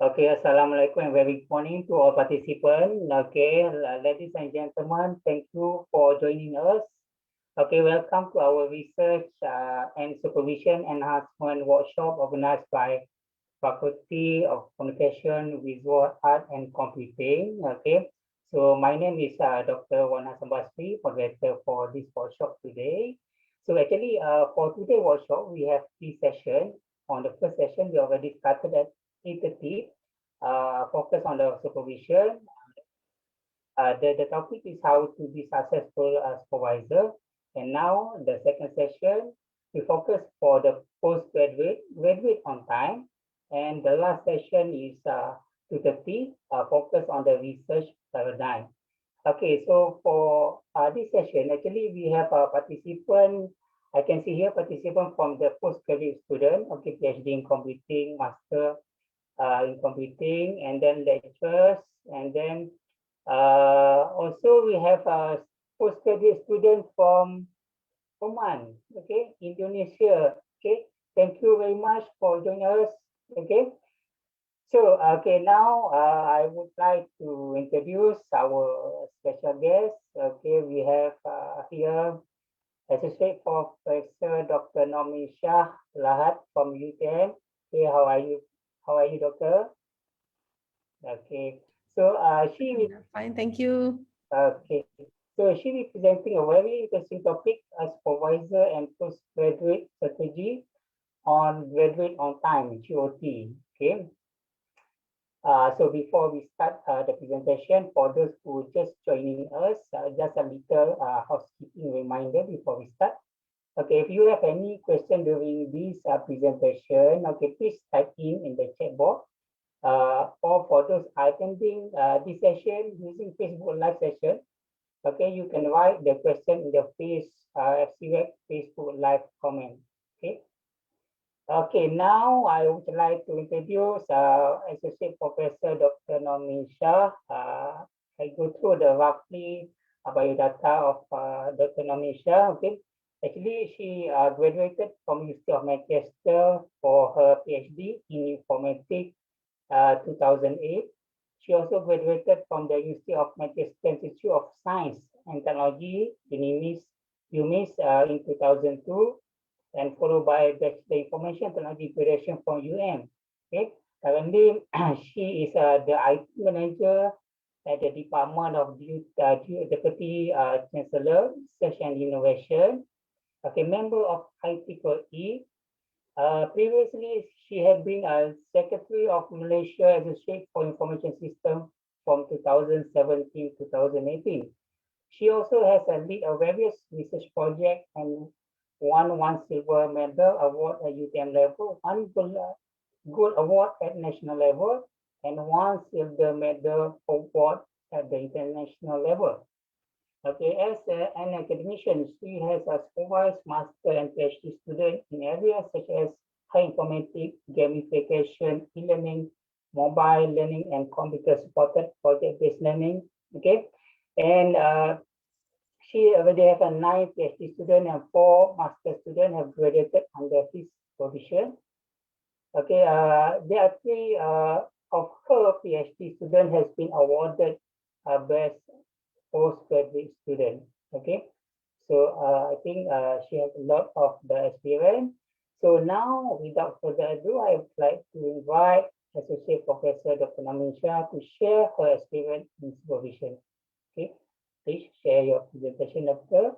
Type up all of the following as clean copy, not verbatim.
Okay, Assalamualaikum and very good morning to all participants. Okay, ladies and gentlemen, thank you for joining us. Okay, welcome to our research and supervision enhancement workshop organized by Faculty of Communication, Visual Art and Computing. Okay, so my name is Dr. Wana Sambasri, moderator for this workshop today. So actually, for today's workshop, we have three sessions. On the first session, we already started at 8:30. Focus on the supervision. The topic is how to be successful as supervisor. And now the second session, we focus for the postgraduate, graduate on time. And the last session is 2:30, focus on the research paradigm. Okay, so for this session, actually we have a participant. I can see here participant from the postgraduate student, okay, PhD in computing, master in computing, and then lecturers, and then also we have a postgraduate student from Oman, okay, Indonesia. Okay, thank you very much for joining us. Okay, so okay, now I would like to introduce our special guest. Okay, we have here Associate Professor Dr. Nomi Shah Lahat from UTM. Okay, how are you? How are you, Doctor? Okay, so she will. Fine, thank you. Okay, so she will be presenting a very interesting topic as supervisor and postgraduate strategy on graduate on time (GOT). Okay. So before we start the presentation, for those who just joining us, just a little housekeeping reminder before we start. Okay, if you have any question during this presentation, okay, please type in the chat box. Or for those attending this session using Facebook Live session, okay, you can write the question in the FCWeb Facebook Live comment. Okay. Okay, now I would like to introduce Associate Professor Dr. Nomi Shah. I go through the roughly biodata of Dr. Nomi Shah. Okay, actually she graduated from University of Manchester for her PhD in informatics 2008. She also graduated from the University of Manchester Institute of Science and Technology, UMIS, in 2002, and followed by Bachelor Information Technology graduation from UM. Okay, currently she is the IT manager at the Department of Deputy Chancellor, Research and Innovation. Okay, member of ITCE. Previously, she had been a Secretary of Malaysia Associate for Information System from 2017 to 2018. She also has a lead of various research projects and won one silver medal award at UTM level, one gold award at national level, and one silver medal award at the international level. Okay, as an academician, she has supervised master and PhD students in areas such as high informatics, gamification, e-learning, mobile learning, and computer-supported project-based learning. Okay, and she already have a 9 PhD students and 4 master students have graduated under his supervision. Okay, there are 3 of her PhD students has been awarded best postgraduate student. Okay, so I think she has a lot of the experience. So now, without further ado, I would like to invite Associate Professor Dr. Nomi Shah to share her experience in supervision. Okay, please share your presentation, Doctor.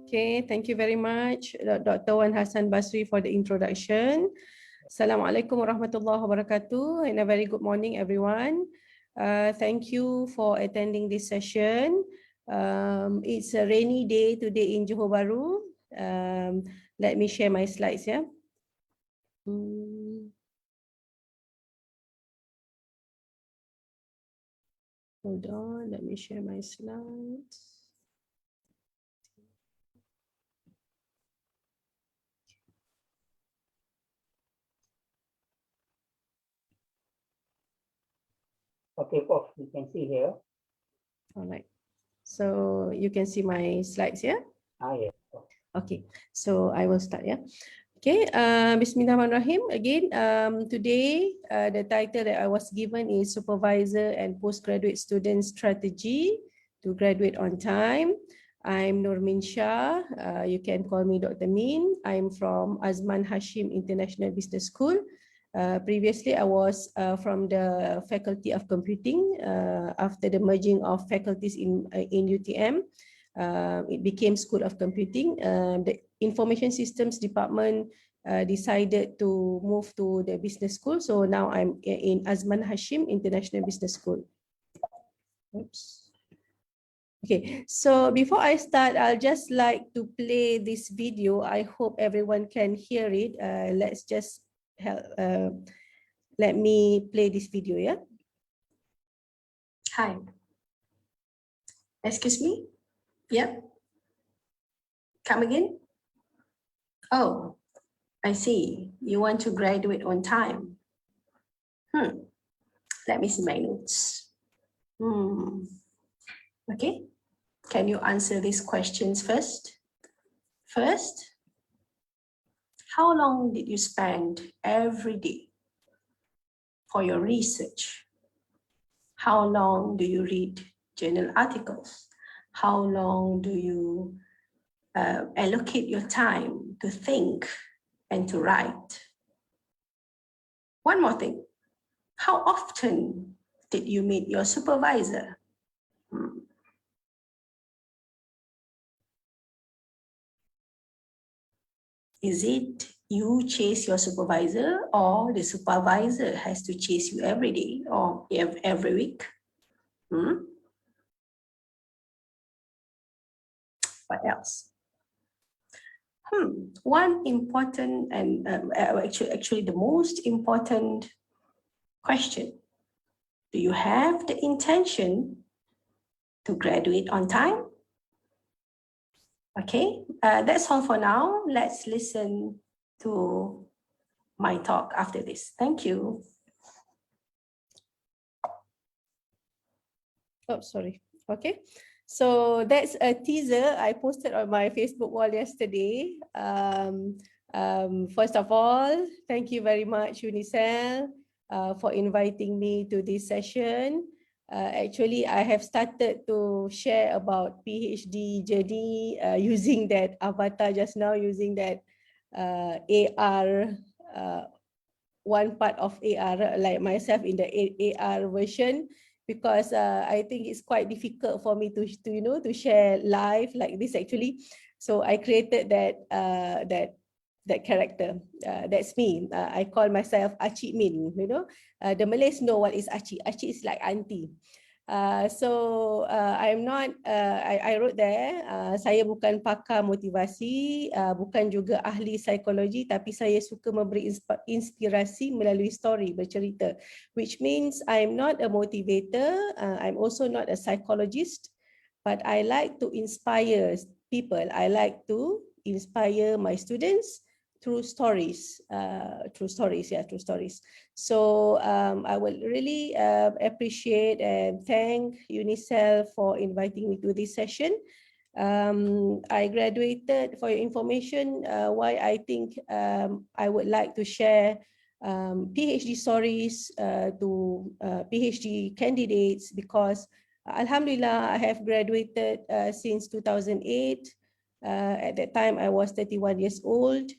Okay, thank you very much, Dr. Wan Hassan Basri, for the introduction. Assalamualaikum warahmatullahi wabarakatuh, and a very good morning, everyone. Thank you for attending this session. It's a rainy day today in Johor Bahru. Let me share my slides, yeah. Hold on, let me share my slides. Okay, Prof, you can see here. All right. So you can see my slides, yeah? Yes. Okay, so I will start, yeah. Okay, Bismillahirrahmanirrahim. Again, today the title that I was given is Supervisor and Postgraduate Student Strategy to Graduate on Time. I'm Nurmin Shah. You can call me Dr. Min. I'm from Azman Hashim International Business School. Previously, I was from the Faculty of Computing. After the merging of faculties in UTM, it became School of Computing. The Information Systems Department decided to move to the business school. So now I'm in Azman Hashim International Business School. Oops. Okay, so before I start, I'll just like to play this video. I hope everyone can hear it. Let's just help, let me play this video, yeah? Hi. Excuse me? Yeah. Come again? Oh, I see. You want to graduate on time. Let me see my notes. Okay. Can you answer these questions first? First, how long did you spend every day for your research? How long do you read journal articles? How long do you allocate your time to think and to write? One more thing. How often did you meet your supervisor? Is it you chase your supervisor, or the supervisor has to chase you every day or every week? What else? One important and actually the most important question. Do you have the intention to graduate on time? Okay, that's all for now. Let's listen to my talk after this. Thank you. Oh, sorry. Okay. So that's a teaser I posted on my Facebook wall yesterday. First of all, thank you very much, Unicel, for inviting me to this session. Actually, I have started to share about PhD journey using that avatar just now, using that AR, one part of AR, like myself in the AR version, because I think it's quite difficult for me to to share live like this actually. So I created that character. That's me. I call myself Aci Min. The Malays know what is Aci. Aci is like auntie. I'm not, I wrote there, saya bukan pakar motivasi, bukan juga ahli psikologi, tapi saya suka memberi inspirasi melalui story, bercerita, which means I'm not a motivator, I'm also not a psychologist, but I like to inspire people. I like to inspire my students through stories, through stories. So I would really appreciate and thank Unicel for inviting me to this session. I graduated, for your information, why I think I would like to share PhD stories to PhD candidates, because Alhamdulillah, I have graduated since 2008. At that time, I was 31 years old.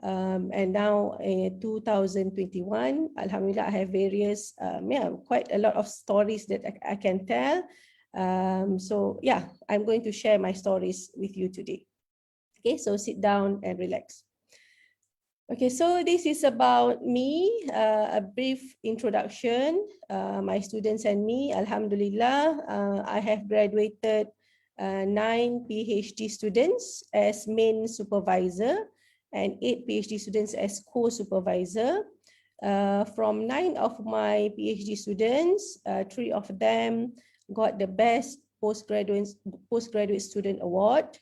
And now in 2021, Alhamdulillah, I have various, quite a lot of stories that I can tell. So yeah, I'm going to share my stories with you today. Okay, so sit down and relax. Okay, so this is about me, a brief introduction. My students and me, Alhamdulillah, I have graduated 9 PhD students as main supervisor and 8 PhD students as co-supervisor. From 9 of my PhD students, 3 of them got the best postgraduate student award.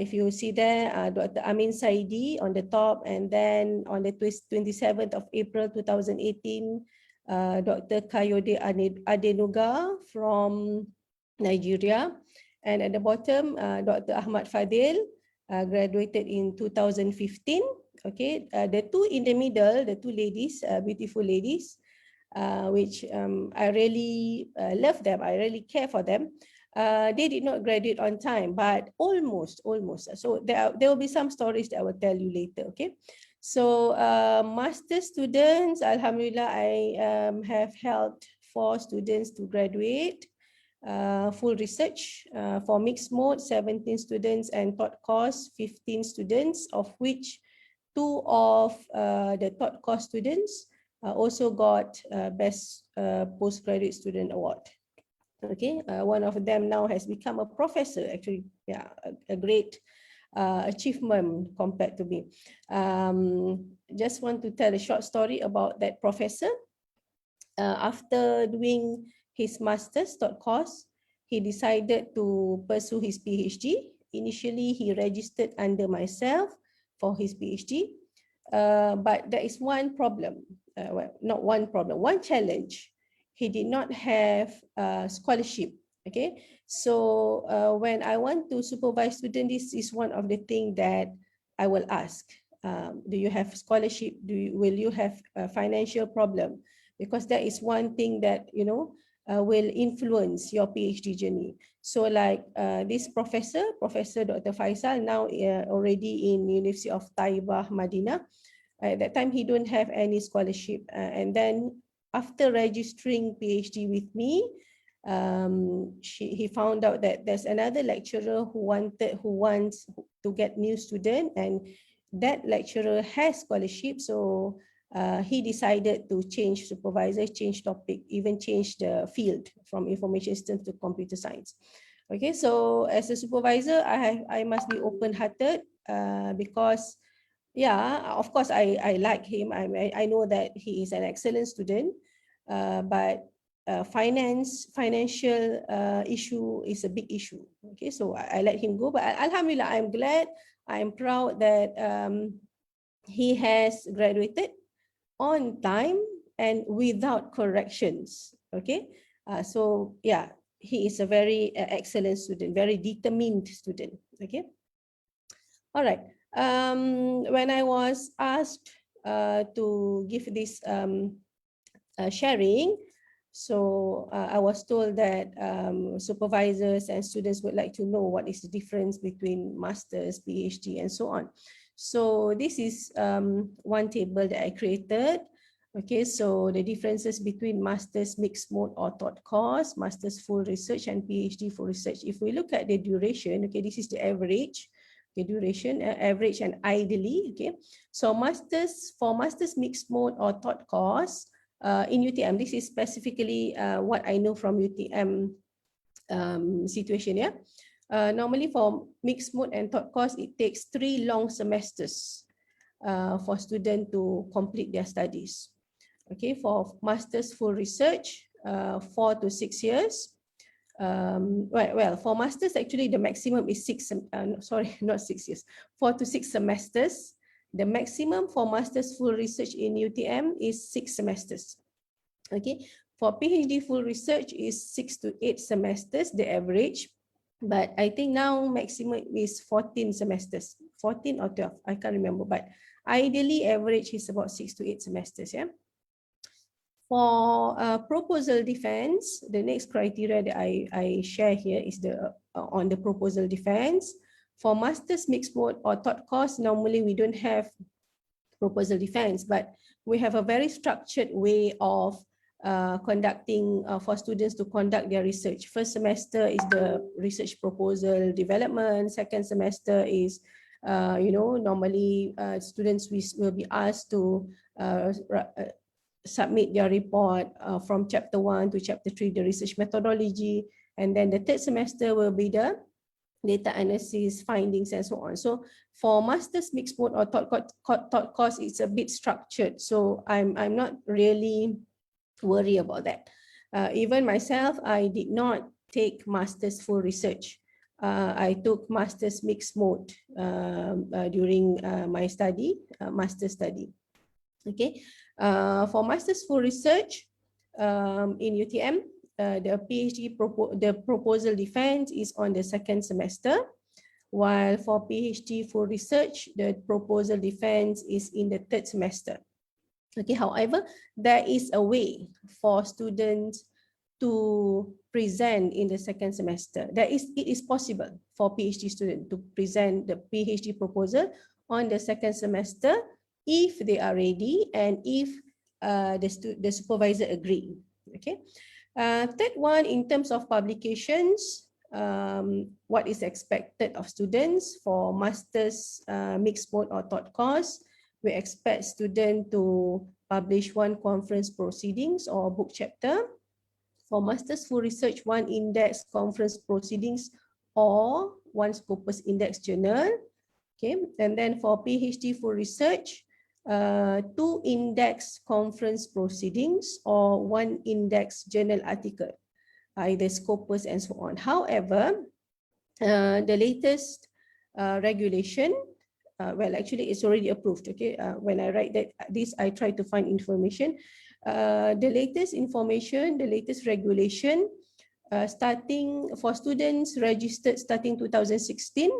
If you see there, Dr. Amin Saidi on the top, and then on the 27th of April 2018, Dr. Kayode Adenuga from Nigeria. And at the bottom, Dr. Ahmad Fadil graduated in 2015. Okay, the two in the middle, the two ladies, beautiful ladies, which I really love them. I really care for them. They did not graduate on time, but almost. So there will be some stories that I will tell you later. Okay. So master students, Alhamdulillah, I have helped 4 students to graduate. Full research for mixed mode, 17 students, and taught course, 15 students, of which 2 of the taught course students also got Best Postgraduate Student Award. Okay, one of them now has become a professor, actually. Yeah, a great achievement compared to me. Just want to tell a short story about that professor. After doing his master's taught course, he decided to pursue his PhD. Initially, he registered under myself for his PhD, but there is one problem, well, not one problem, one challenge. He did not have scholarship. Okay, so when I want to supervise students, this is one of the things that I will ask. Do you have scholarship? Will you have a financial problem? Because that is one thing that will influence your PhD journey. So like this professor Dr. Faisal, now already in University of Taibah, Madinah. At that time, he don't have any scholarship. And then after registering PhD with me, he found out that there's another lecturer who wants to get new student, and that lecturer has scholarship. So he decided to change supervisor, change topic, even change the field from information systems to computer science. Okay, so as a supervisor, I must be open-hearted because, yeah, of course, I like him. I know that he is an excellent student, but financial issue is a big issue. Okay, so I let him go. But Alhamdulillah, I'm glad, I'm proud that he has graduated on time and without corrections. Okay, so yeah, he is a very excellent student, very determined student. Okay, all right. When I was asked to give this sharing, so I was told that supervisors and students would like to know what is the difference between master's, PhD, and so on. So this is one table that I created. Okay, so the differences between master's mixed mode or taught course, master's full research, and PhD full research. If we look at the duration, okay, this is the average. Okay, duration, average, and ideally. Okay, so for master's mixed mode or taught course, in UTM, this is specifically what I know from UTM situation. Yeah, normally for mixed mode and taught course, it takes 3 long semesters for students to complete their studies. Okay, for master's full research, 4 to 6 years. Well, for masters, actually the maximum is 4 to 6 semesters. The maximum for master's full research in UTM is 6 semesters. Okay, for PhD full research is 6 to 8 semesters, the average. But I think now maximum is 14 semesters, 14 or 12, I can't remember. But ideally, average is about 6 to 8 semesters. Yeah. For proposal defense, the next criteria that I share here is on the proposal defense. For master's mixed mode or taught course, normally we don't have proposal defense, but we have a very structured way of conducting for students to conduct their research. First semester is the research proposal development. Second semester is, normally students will be asked to submit their report from chapter 1 to chapter 3, the research methodology. And then the third semester will be the data analysis, findings, and so on. So for master's mixed mode or taught course, it's a bit structured. So I'm not really worried about that. Even myself, I did not take master's full research. I took master's mixed mode during my study, master's study. Okay, for master's full research in UTM, the PhD proposal defense is on the second semester. while for PhD full research, the proposal defense is in the third semester. Okay, however, there is a way for students to present in the second semester. It is possible for PhD students to present the PhD proposal on the second semester if they are ready and if the supervisor agree. Okay. Third one, in terms of publications, what is expected of students for master's mixed mode or thought course? We expect students to publish one conference proceedings or book chapter. For master's full research, one index conference proceedings or one Scopus index journal. Okay, and then for PhD full research, two index conference proceedings or one index journal article, either Scopus and so on. However, the latest regulation, well, actually it's already approved. Okay, when I write that this, I try to find information. The latest information, the latest regulation, starting for students registered starting 2016,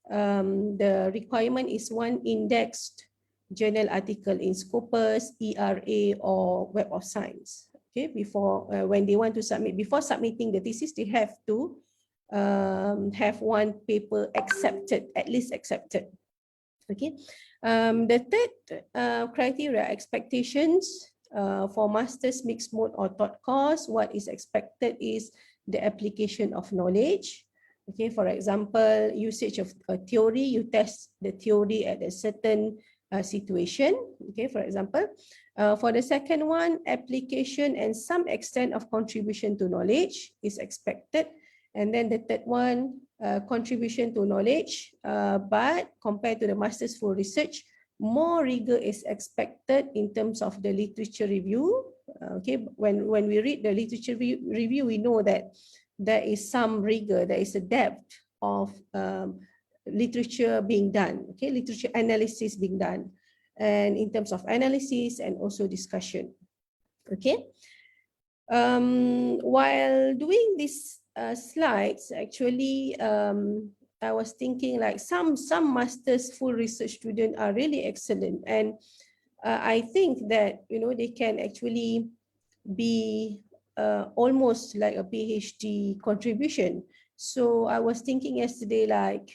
the requirement is one indexed journal article in Scopus, ERA, or Web of Science. Okay, before when they want to submit, before submitting the thesis, they have to have one paper accepted, at least accepted. Okay, the third criteria, expectations for master's mixed mode or thought course, what is expected is the application of knowledge. Okay, for example, usage of a theory, you test the theory at a certain situation. Okay, for example, for the second one, application and some extent of contribution to knowledge is expected. And then the third one, contribution to knowledge, but compared to the master's full research, more rigor is expected in terms of the literature review. Okay, when we read the literature review, we know that there is some rigor, there is a depth of literature being done, okay, literature analysis being done, and in terms of analysis and also discussion. Okay, while doing these slides, actually, I was thinking like some master's full research students are really excellent, and I think that, you know, they can actually be almost like a PhD contribution. So I was thinking yesterday, like,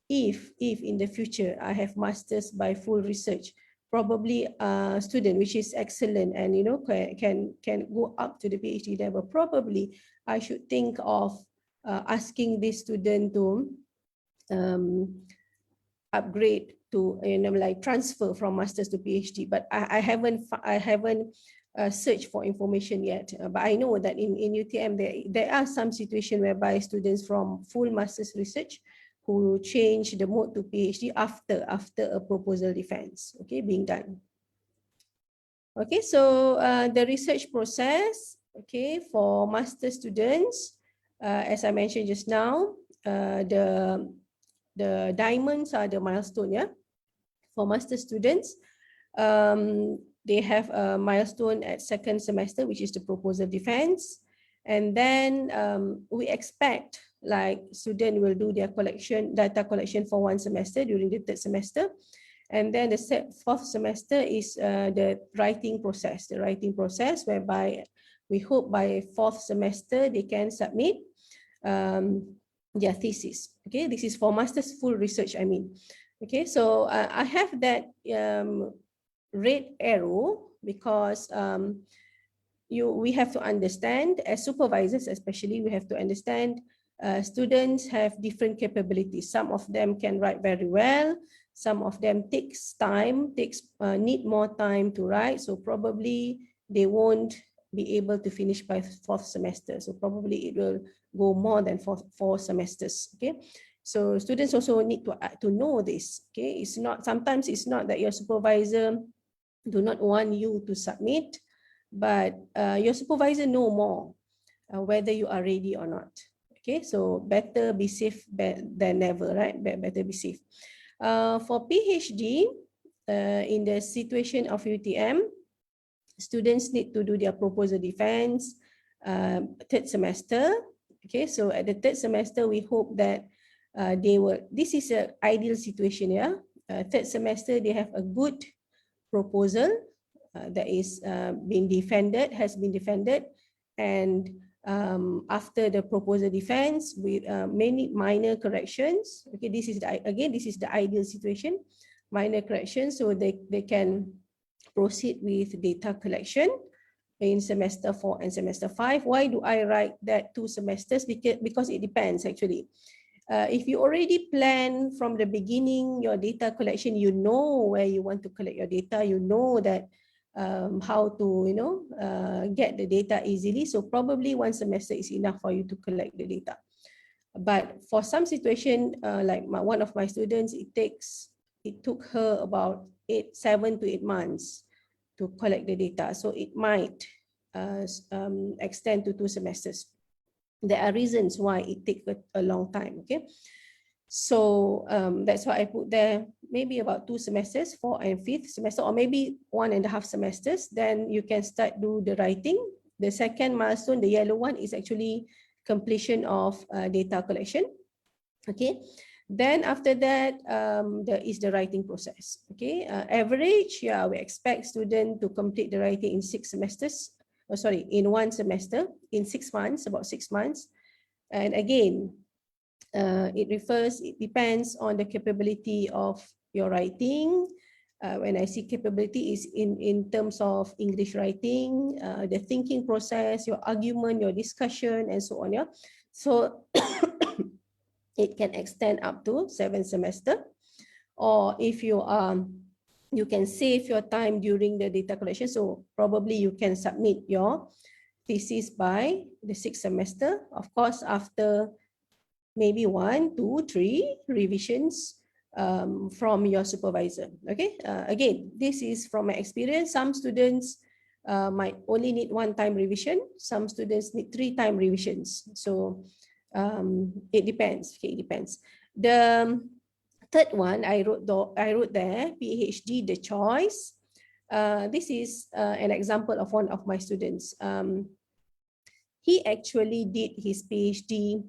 if in the future I have masters by full research, probably a student which is excellent and, you know, can go up to the PhD level, probably I should think of asking this student to upgrade to, you know, like transfer from masters to PhD. But I haven't searched for information yet. But I know that in UTM there are some situations whereby students from full masters research who change the mode to PhD after a proposal defense, okay, being done. Okay, so the research process, okay, for master students, as I mentioned just now, the diamonds are the milestone, yeah. For master students, they have a milestone at second semester, which is the proposal defense. And then we expect like student will do their data collection for one semester during the third semester. And then the fourth semester is the writing process, whereby we hope by fourth semester they can submit their thesis. Okay, this is for master's full research, I mean. Okay, so I have that red arrow because we have to understand, as supervisors especially, we have to understand students have different capabilities. Some of them can write very well. Some of them need more time to write. So probably they won't be able to finish by fourth semester. So probably it will go more than four semesters. Okay. So students also need to know this. Okay. Sometimes it's not that your supervisor do not want you to submit, but your supervisor know more whether you are ready or not. Okay, so better be safe than never, right? Better be safe. For PhD, in the situation of UTM, students need to do their proposal defense third semester. Okay, so at the third semester, we hope that this is an ideal situation, yeah. Third semester, they have a good proposal that is has been defended, and after the proposal defense with many minor corrections. Okay, this is the ideal situation, minor corrections, so they can proceed with data collection in semester 4 and semester 5. Why do I write that 2 semesters? Because it depends actually. If you already plan from the beginning your data collection, you know where you want to collect your data, you know that how to get the data easily, so probably 1 semester is enough for you to collect the data. But for some situation, like one of my students, it took her about 7 to 8 months to collect the data, so it might extend to 2 semesters. There are reasons why it takes a long time. Okay, so that's why I put there maybe about 2 semesters, 4th and 5th semester, or maybe 1.5 semesters. Then you can start do the writing. The second milestone, the yellow one, is actually completion of data collection. Okay, then after that, there is the writing process. Okay, average, yeah, we expect student to complete the writing in 6 semesters. In 1 semester, in 6 months, about 6 months. And again, it depends on the capability of your writing. When I see capability is in terms of English writing, the thinking process, your argument, your discussion, and so on. Yeah, so it can extend up to 7 semester. Or if you can save your time during the data collection, so probably you can submit your thesis by the 6th semester. Of course, after maybe 1, 2, 3 revisions from your supervisor. Okay, again, this is from my experience. Some students might only need 1 time revision. Some students need 3 time revisions. So it depends. Okay, it depends. The third one, I wrote there, PhD, the choice. This is an example of one of my students. He actually did his PhD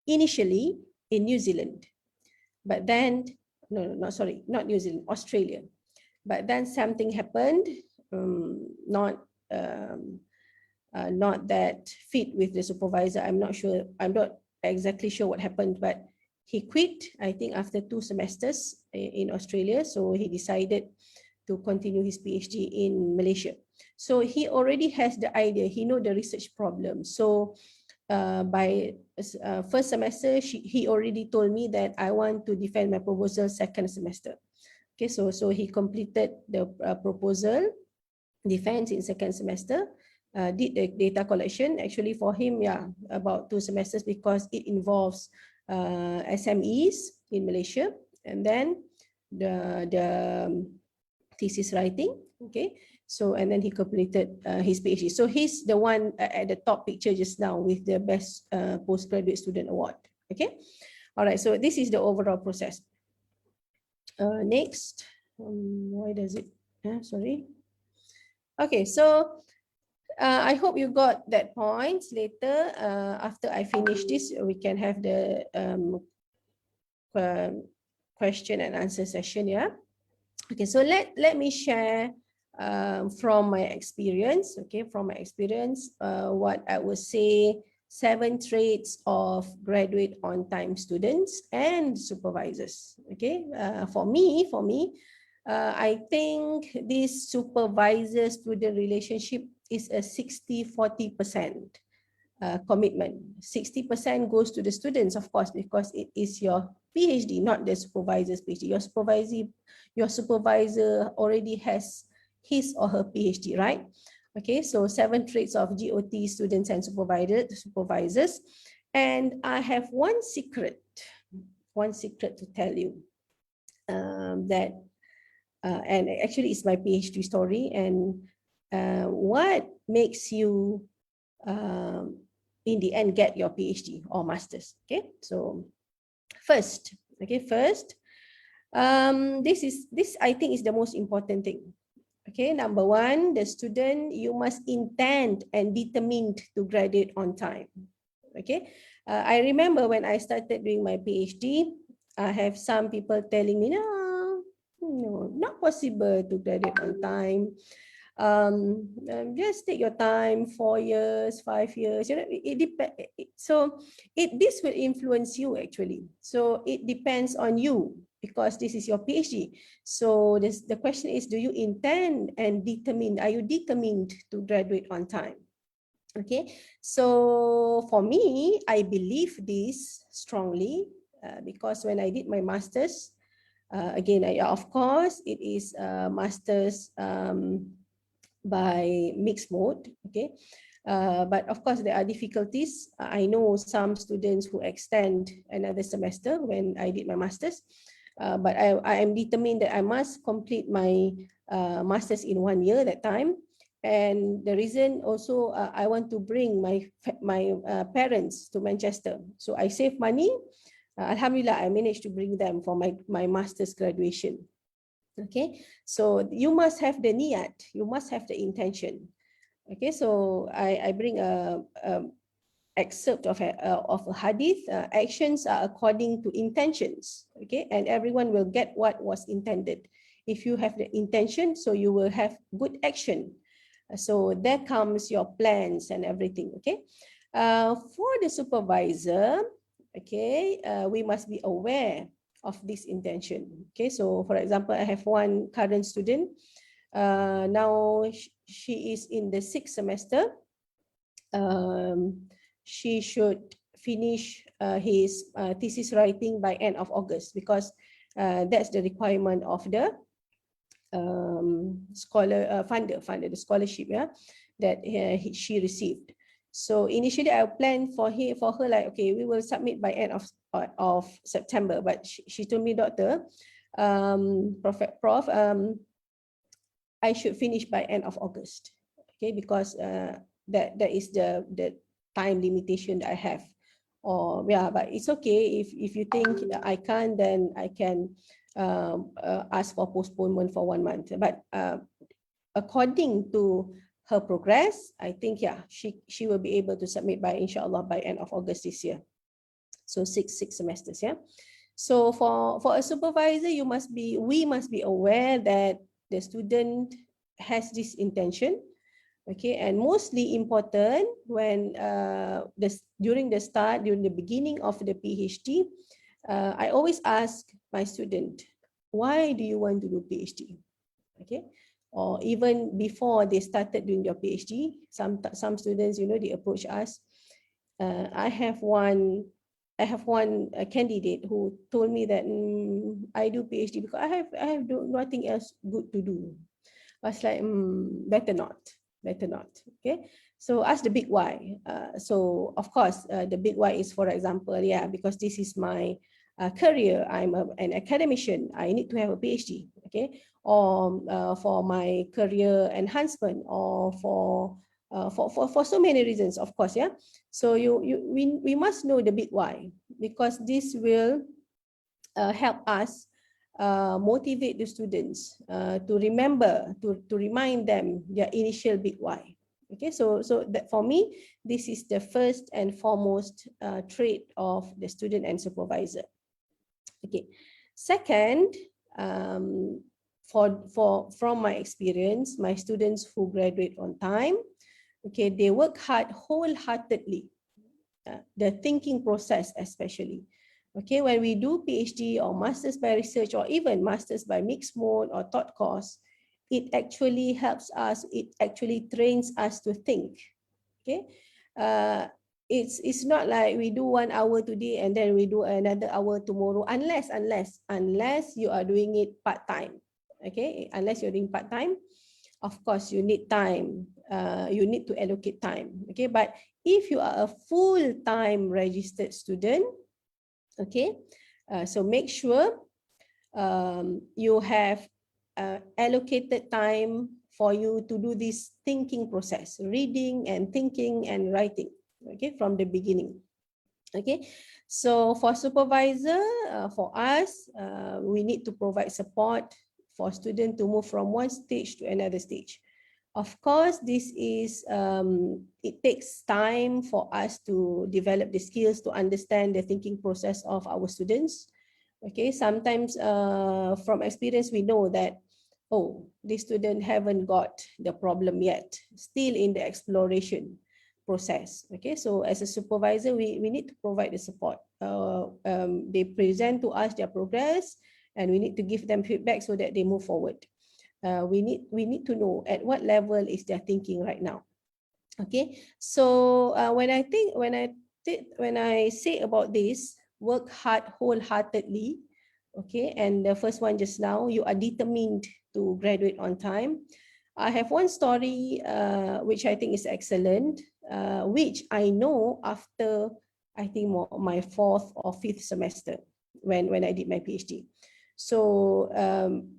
initially in New Zealand, but then, not New Zealand, Australia. But then something happened, not that fit with the supervisor. I'm not exactly sure what happened, but he quit, I think, after 2 semesters in Australia. So he decided to continue his PhD in Malaysia. So he already has the idea, he knows the research problem. So by first semester, he already told me that I want to defend my proposal 2nd semester. Okay, so he completed the proposal defense in 2nd semester, did the data collection. Actually for him, yeah, about 2 semesters, because it involves SMEs in Malaysia, and then the thesis writing. Okay, so and then he completed his PhD. So he's the one at the top picture just now with the best postgraduate student award. Okay, all right, so this is the overall process. Next, why does it sorry. Okay, so I hope you got that point. Later, after I finish this, we can have the question and answer session. Yeah. Okay, so let me share from my experience. Okay, from my experience, what I would say 7 traits of graduate on time students and supervisors. Okay, for me, I think this supervisor-student relationship is a 60-40% commitment. 60% goes to the students, of course, because it is your PhD, not the supervisor's PhD. Your supervisor already has his or her PhD, right? Okay, so 7 traits of GOT students and supervisors. And I have one secret to tell you, that and actually it's my PhD story, and what makes you in the end get your PhD or master's. Okay, so first, this I think is the most important thing. Okay, number 1, the student, you must intend and determined to graduate on time. Okay, I remember when I started doing my PhD, I have some people telling me, no, not possible to graduate on time. Just take your time, 4 years, 5 years. It depends. So this will influence you actually. So it depends on you because this is your PhD. So the question is, do you intend and determined? Are you determined to graduate on time? Okay, so for me, I believe this strongly because when I did my master's, again, of course, it is a master's by mixed mode. Okay, but of course, there are difficulties. I know some students who extend another semester when I did my master's, but I am determined that I must complete my master's in 1 year that time. And the reason also I want to bring my parents to Manchester, so I save money. Alhamdulillah, I managed to bring them for my master's graduation. Okay, so you must have the niyat, you must have the intention. Okay, so I bring a excerpt of a hadith. Actions are according to intentions. Okay, and everyone will get what was intended. If you have the intention, so you will have good action. So there comes your plans and everything. Okay, for the supervisor, okay, we must be aware of this intention. Okay, so for example, I have one current student. Now she is in the 6th semester. She should finish his thesis writing by end of August because that's the requirement of the funder the scholarship, yeah, that she received. So initially I planned for her like, okay, we will submit by end of September, but she told me, doctor, prof, I should finish by end of August. Okay, because that is the time limitation that I have. Or yeah, but it's okay if you think I can't, then I can ask for postponement for 1 month. But according to her progress, I think yeah, she will be able to submit by inshallah by end of August this year. So six semesters, yeah. So for a supervisor, we must be aware that the student has this intention. Okay, and mostly important when during the beginning of the PhD, I always ask my student, why do you want to do PhD? Okay, or even before they started doing their PhD, some students, they approach us. I have one candidate who told me that I do PhD because I have nothing else good to do. I was like, better not. Okay, so ask the big why. So of course, the big why is, for example, yeah, because this is my career. I'm an academician. I need to have a PhD. Okay, or for my career enhancement, or for so many reasons, of course, yeah. So we must know the big why, because this will help us motivate the students to remember, to remind them their initial big why. Okay, so that for me, this is the first and foremost trait of the student and supervisor. Okay, second, from my experience, my students who graduate on time, okay, they work hard wholeheartedly. The thinking process especially. Okay, when we do PhD or Masters by Research or even Masters by Mixed Mode or Taught Course, it actually helps us, it actually trains us to think. Okay, it's not like we do 1 hour today and then we do another hour tomorrow, unless you are doing it part-time. Okay, unless you're doing part-time, of course you need time, you need to allocate time. Okay, but if you are a full-time registered student, okay, so make sure you have allocated time for you to do this thinking process, reading and thinking and writing, okay, from the beginning. Okay, so for supervisor, for us, we need to provide support for students to move from one stage to another stage. Of course, this is it takes time for us to develop the skills to understand the thinking process of our students. Okay, sometimes from experience we know that, oh, this student haven't got the problem yet, still in the exploration process. Okay, so as a supervisor, we need to provide the support. They present to us their progress, and we need to give them feedback so that they move forward. We need to know at what level is their thinking right now. Okay, so when I say about this, work hard wholeheartedly. Okay, and the first one just now, you are determined to graduate on time. I have one story which I think is excellent, which I know after, I think, my fourth or fifth semester when I did my PhD. So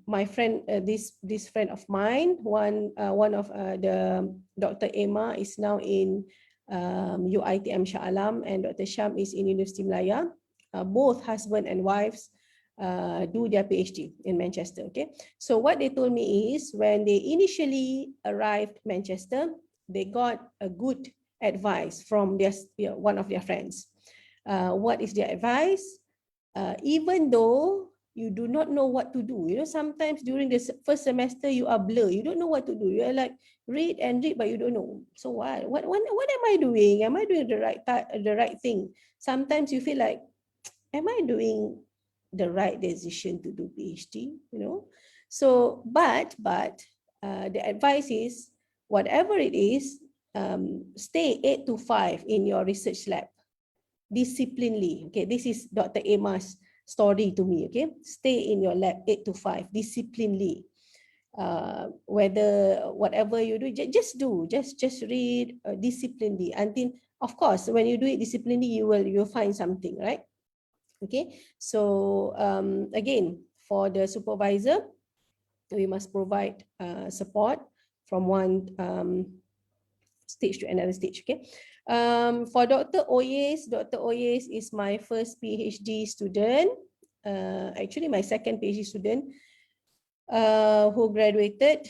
my friend, this friend of mine, one of the Dr. Emma is now in UITM Shah Alam, and Dr. Sham is in University Malaya. Both husband and wives do their PhD in Manchester. Okay, so what they told me is when they initially arrived Manchester, they got a good advice from their one of their friends. What is their advice? Even though you do not know what to do, sometimes during the first semester you are blur, you don't know what to do, you are like read and read but you don't know. So what am I doing? Am I doing the right thing? Sometimes you feel like, am I doing the right decision to do PhD? So but the advice is, whatever it is, stay 8 to 5 in your research lab disciplinely. Okay, this is Dr. Emma's story to me. Okay, stay in your lab 8 to 5 disciplinely. Whether whatever you do, just read disciplinely until, of course, when you do it disciplinely, you'll find something, right? Okay, so again, for the supervisor, we must provide support from one stage to another stage. Okay, for Dr. Oyes is my first PhD student, actually my second PhD student, who graduated.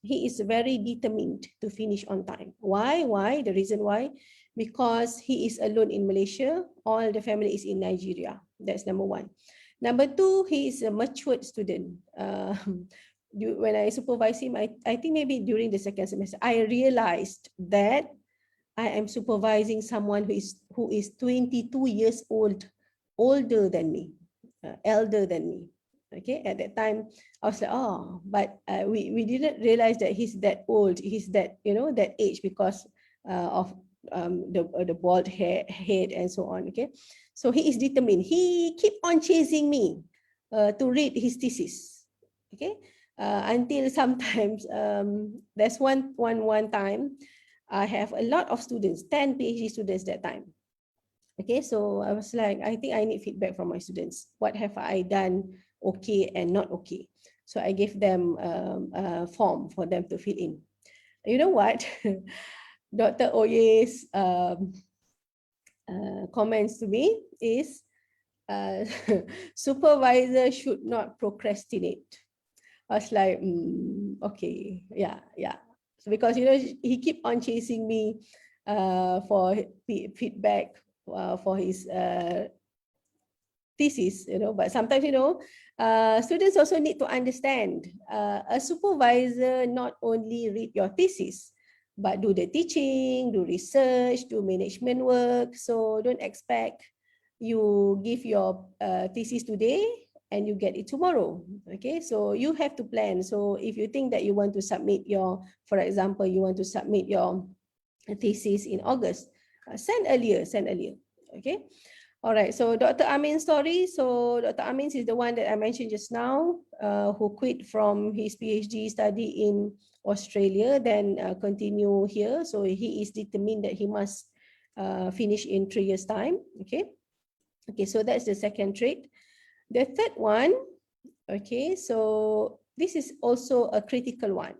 He is very determined to finish on time. Why? The reason why, because he is alone in Malaysia, all the family is in Nigeria. That's number one. Number two, he is a matured student. When I supervise him, I think maybe during the second semester, I realized that I am supervising someone who is 22 years old, older than me, elder than me. Okay, at that time, I was like, oh, but we didn't realize that he's that old, he's that, that age, because of the bald head and so on. Okay, so he is determined. He keep on chasing me to read his thesis. Okay, until sometimes there's one time I have a lot of students, 10 PhD students that time. Okay, so I was like, I think I need feedback from my students. What have I done okay and not okay? So I gave them a form for them to fill in. You know what? Dr. Oye's comments to me is, supervisor should not procrastinate. I was like, okay, yeah. So because, he keep on chasing me for feedback for his thesis, but sometimes, students also need to understand, a supervisor not only read your thesis, but do the teaching, do research, do management work. So don't expect you give your thesis today and you get it tomorrow. Okay, so you have to plan. So if you think that you want to submit for example, you want to submit your thesis in August, send earlier. Okay. All right, so Dr. Amin's story. So Dr. Amin is the one that I mentioned just now, who quit from his PhD study in Australia, then continue here. So he is determined that he must finish in 3 years' time. Okay, so that's the second trait. The third one, okay, so this is also a critical one.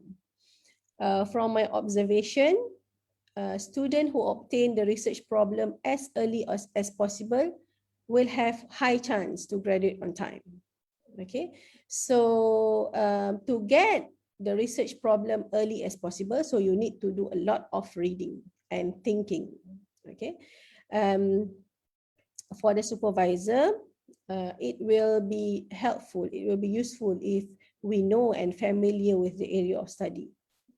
From my observation, students who obtain the research problem as early as possible will have high chance to graduate on time. Okay, so to get the research problem early as possible. So you need to do a lot of reading and thinking. Okay. For the supervisor, it will be helpful, it will be useful if we know and familiar with the area of study.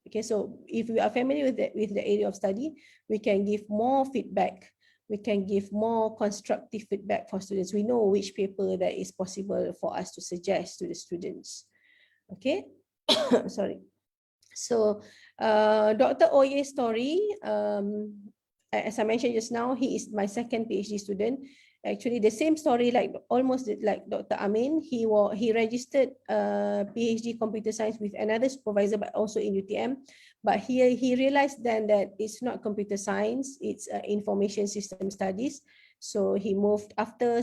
Okay, so if we are familiar with the area of study, we can give more feedback. We can give more constructive feedback for students. We know which paper that is possible for us to suggest to the students. Okay, sorry. So Dr. Oye's story, as I mentioned just now, he is my second PhD student. Actually, the same story, like almost like Dr. Amin. He registered PhD computer science with another supervisor, but also in UTM. But he realized then that it's not computer science; it's information system studies. So he moved after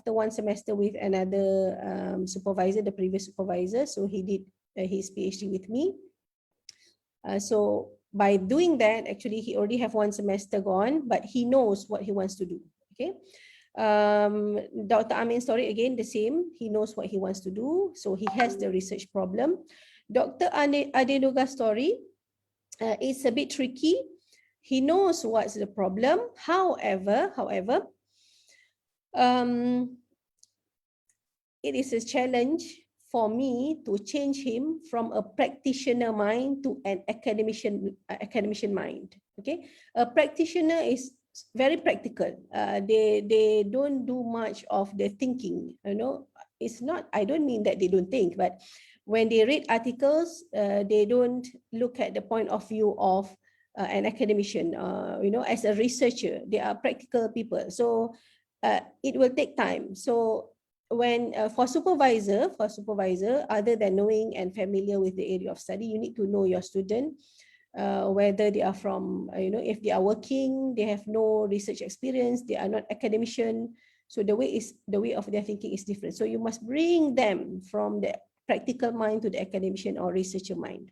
one semester with another supervisor, the previous supervisor. So he did his PhD with me. So by doing that, actually, he already have one semester gone, but he knows what he wants to do. Okay. Dr. Amin's story, again, the same. He knows what he wants to do. So he has the research problem. Dr. Adenuga's story is a bit tricky. He knows what's the problem. However, it is a challenge for me to change him from a practitioner mind to an academician mind. Okay, a practitioner is very practical. They don't do much of the thinking. You know, it's not. I don't mean that they don't think, but when they read articles, they don't look at the point of view of an academician. You know, as a researcher, they are practical people. So it will take time. So when for supervisor, other than knowing and familiar with the area of study, you need to know your student, whether they are from, if they are working, they have no research experience, they are not academician. So the way of their thinking is different. So you must bring them from the practical mind to the academician or researcher mind.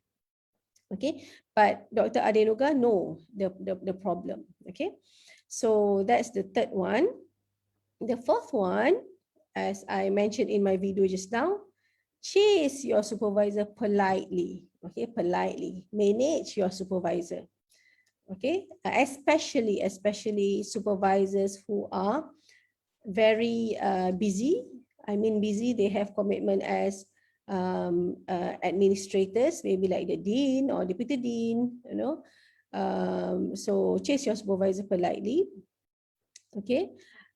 Okay, but Dr. Adenuga know the problem. Okay, so that's the third one. The fourth one, as I mentioned in my video just now, chase your supervisor politely. Okay, politely. Manage your supervisor. Okay, especially supervisors who are very busy. I mean busy, they have commitment as administrators, maybe like the dean or deputy dean, so chase your supervisor politely. Okay.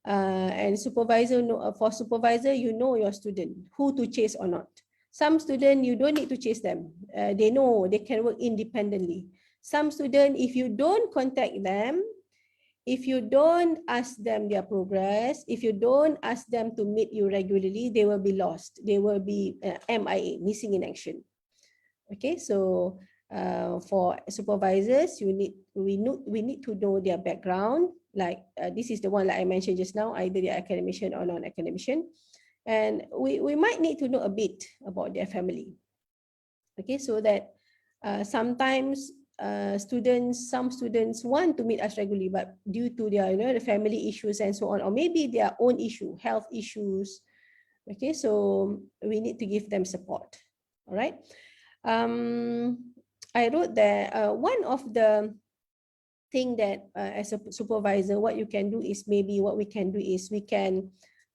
And for supervisor, you know your student, who to chase or not. Some student, you don't need to chase them. They know they can work independently. Some student, if you don't contact them, if you don't ask them their progress, if you don't ask them to meet you regularly, they will be lost. They will be MIA, missing in action. Okay, so for supervisors, we need to know their background. Like this is the one like I mentioned just now, either they're academician or non-academician. And we might need to know a bit about their family. Okay, so that sometimes some students want to meet us regularly, but due to their the family issues and so on, or maybe their own issue, health issues. Okay, so we need to give them support. All right. I wrote that one of the thing that as a supervisor, what we can do is we can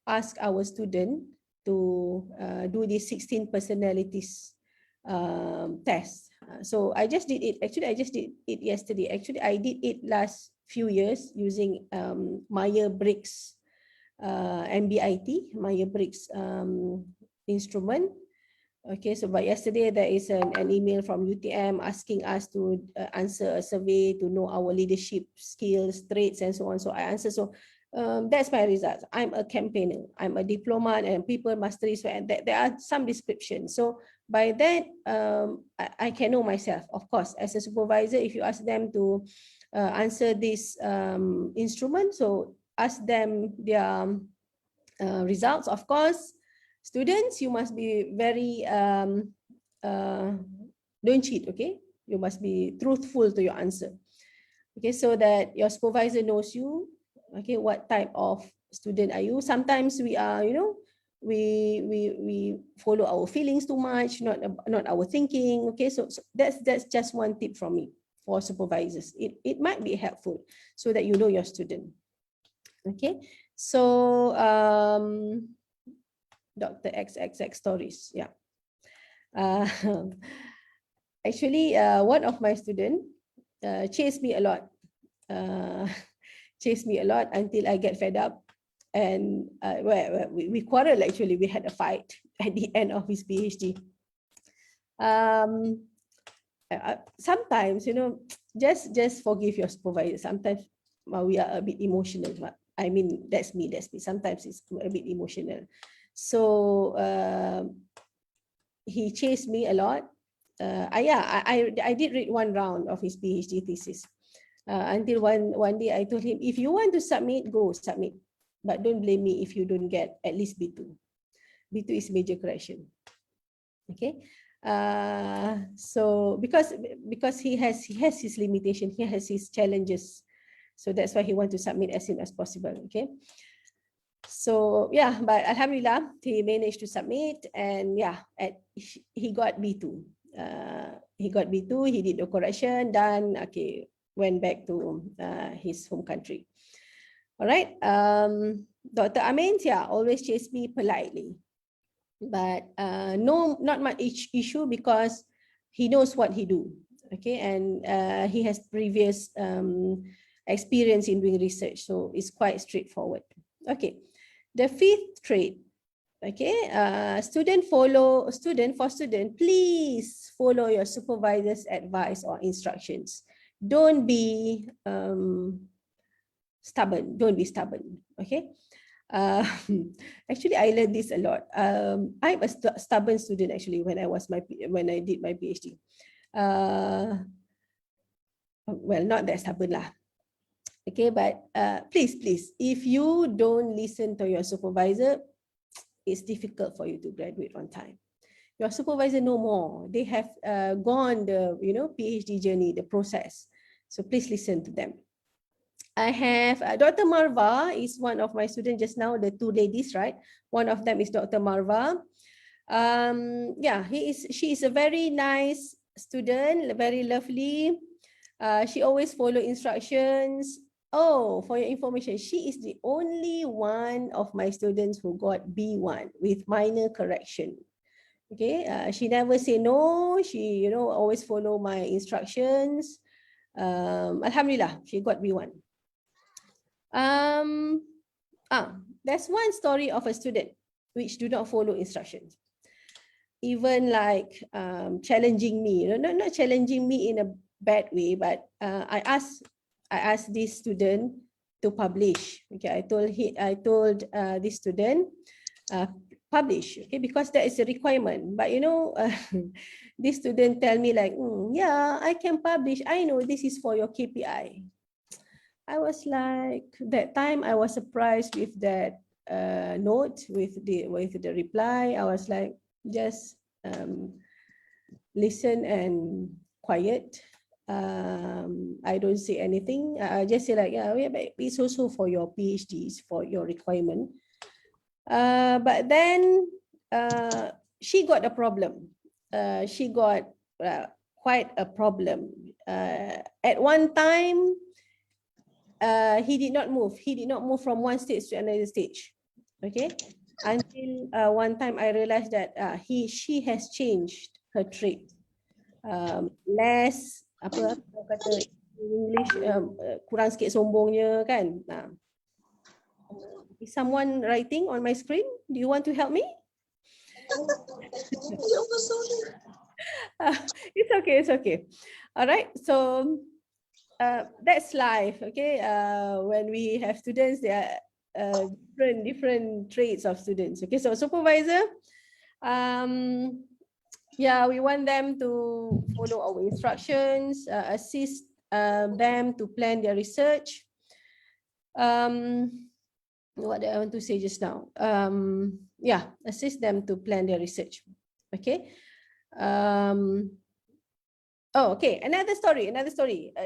ask our student to do this 16 personalities test. So I just did it. Actually, I just did it yesterday. Actually, I did it last few years using Myers-Briggs MBIT, Myers-Briggs instrument. Okay, so but yesterday there is an email from UTM asking us to answer a survey to know our leadership skills, traits, and so on. So I answer. So that's my results. I'm a campaigner. I'm a diplomat and people mastery. So and there are some descriptions. So by that, I can know myself. Of course, as a supervisor, if you ask them to answer this instrument, so ask them their results. Of course, students, you must be very don't cheat. Okay, you must be truthful to your answer. Okay, so that your supervisor knows you. Okay, what type of student are you? Sometimes we are we follow our feelings too much, not our thinking. Okay, so that's just one tip from me for supervisors. It might be helpful so that you know your student. Okay, so Dr. XXX stories, yeah. Uh, actually, one of my students chased me a lot. Uh, chased me a lot until I get fed up. And we quarreled, actually. We had a fight at the end of his PhD. Sometimes, just forgive your supervisor. Sometimes we are a bit emotional. I mean, that's me. Sometimes it's a bit emotional. So he chased me a lot. I did read one round of his PhD thesis. Until one day I told him, if you want to submit, go submit. But don't blame me if you don't get at least B2. B2 is major correction. Okay. So because he has his limitation, he has his challenges. So that's why he wants to submit as soon as possible. Okay. So yeah, but Alhamdulillah, he managed to submit, and yeah, he got B2. He got B2, he did the correction, done. Okay, went back to his home country. All right. Dr. Amin, yeah, always chase me politely. But no, not much issue because he knows what he do. Okay, and he has previous experience in doing research, so it's quite straightforward. Okay, the fifth trait. Okay, student, please follow your supervisor's advice or instructions. Don't be stubborn. Don't be stubborn. Okay. Uh, actually, I learned this a lot. I'm a stubborn student actually when I did my PhD. Well, not that stubborn lah. Okay, but please, if you don't listen to your supervisor, it's difficult for you to graduate on time. Your supervisor know more. They have gone the PhD journey, the process. So please listen to them. I have Dr. Marva is one of my students just now, the two ladies, right? One of them is Dr. Marva. Yeah, she is a very nice student, very lovely. She always follow instructions. Oh, for your information, she is the only one of my students who got B1 with minor correction. Okay, she never say no. She always follow my instructions. Alhamdulillah, she got B1. There's one story of a student which do not follow instructions, even like challenging me. Not challenging me in a bad way, but I asked this student to publish. Okay, I told this student publish. Okay, because that is a requirement. But this student tell me like, yeah, I can publish. I know this is for your KPI. I was like, that time I was surprised with that note, with the reply. I was like, just listen and quiet. I don't say anything. I just say like, yeah, but it's also for your PhDs, for your requirement. But then she got a problem. She got quite a problem. At one time, he did not move. He did not move from one stage to another stage. Okay, until one time I realized that she has changed her trait. Less apa kata English, kurang sikit sombongnya kan. Is someone writing on my screen? Do you want to help me? It's okay. It's okay. All right. So that's life. Okay. When we have students, there are different traits of students. Okay. So supervisor, yeah, we want them to follow our instructions, assist them to plan their research. What I want to say just now. Yeah, assist them to plan their research. Okay. Okay, another story.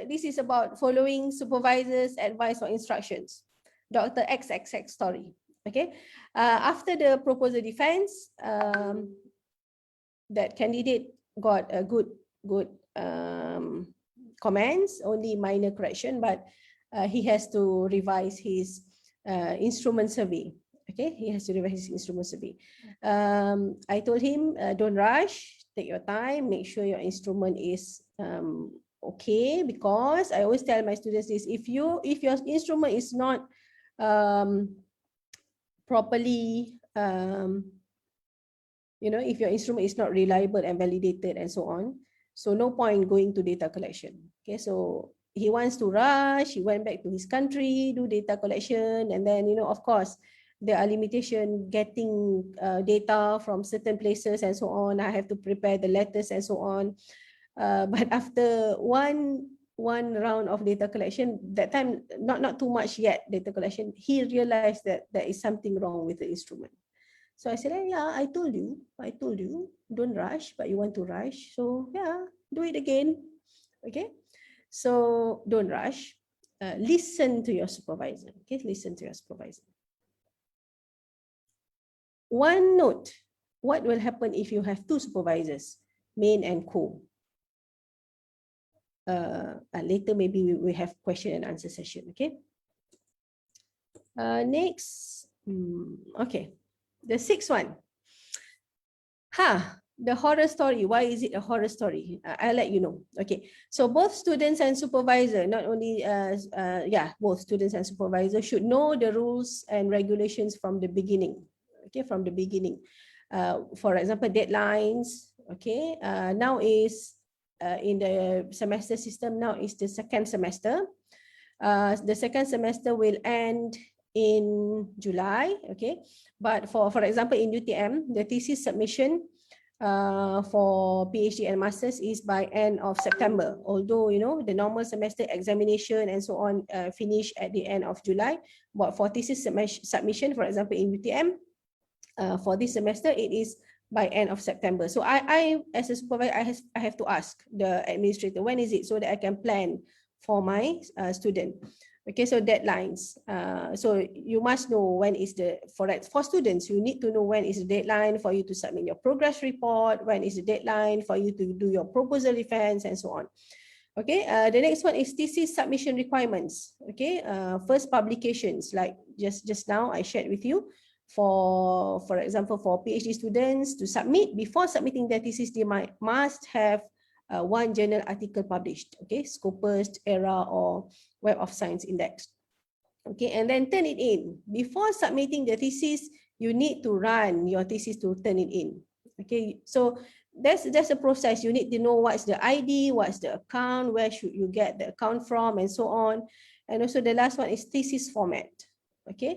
This is about following supervisors' advice or instructions. Dr. XXX story. Okay, after the proposal defense, that candidate got a good comments, only minor correction, but he has to revise his instrument survey. Okay, he has to revise his instrument survey. I told him, don't rush, take your time, make sure your instrument is okay, because I always tell my students this: if your instrument is not properly if your instrument is not reliable and validated and so on, so no point going to data collection. Okay, so he wants to rush, he went back to his country, do data collection, and then of course there are limitation getting data from certain places and so on. I have to prepare the letters and so on. But after one round of data collection, that time not too much yet data collection, he realized that there is something wrong with the instrument. So I said, yeah, I told you, don't rush, but you want to rush. So yeah, do it again. Okay. So don't rush. Listen to your supervisor. Okay, listen to your supervisor. One note: what will happen if you have two supervisors, main and co? Later maybe we have question and answer session. Okay. Next. Okay. The sixth one. The horror story. Why is it a horror story? I'll let you know. Okay. So both students and supervisor, not only both students and supervisor should know the rules and regulations from the beginning. Okay, from the beginning. For example, deadlines. Okay. Now is in the semester system. Now is the second semester. The second semester will end in July. Okay. But for example, in UTM, the thesis submission for PhD and Masters is by end of September. Although, the normal semester examination and so on finish at the end of July. But for thesis submission, for example, in UTM, for this semester, it is by end of September. So I as a supervisor, I have to ask the administrator, when is it, so that I can plan for my student. Okay, so deadlines. So you must know when is for students, you need to know when is the deadline for you to submit your progress report, when is the deadline for you to do your proposal defense and so on. Okay, the next one is thesis submission requirements. Okay, first publications, like just now I shared with you. For example, for PhD students to submit, before submitting their thesis, they must have one journal article published, okay, Scopus, ERA, or Web of Science Index. Okay, and then turn it in. Before submitting the thesis, you need to run your thesis to turn it in. Okay, so that's a process. You need to know what's the ID, what's the account, where should you get the account from, and so on. And also the last one is thesis format. Okay,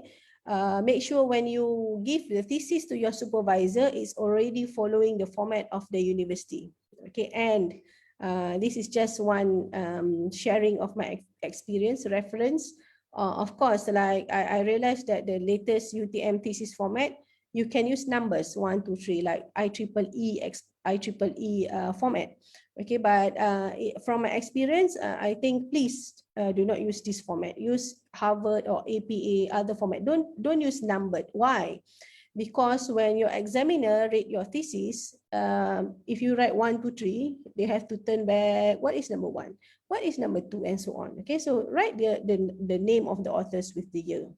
make sure when you give the thesis to your supervisor, it's already following the format of the university. Okay, and this is just one sharing of my experience reference. Of course, like I realized that the latest UTM thesis format, you can use numbers 1, 2, 3, like IEEE format. Okay, but from my experience, I think please do not use this format. Use Harvard or APA, other format. Don't use numbered. Why? Because when your examiner read your thesis, if you write 1, 2, 3, they have to turn back. What is number 1? What is number 2? And so on. Okay, so write the name of the authors with the year.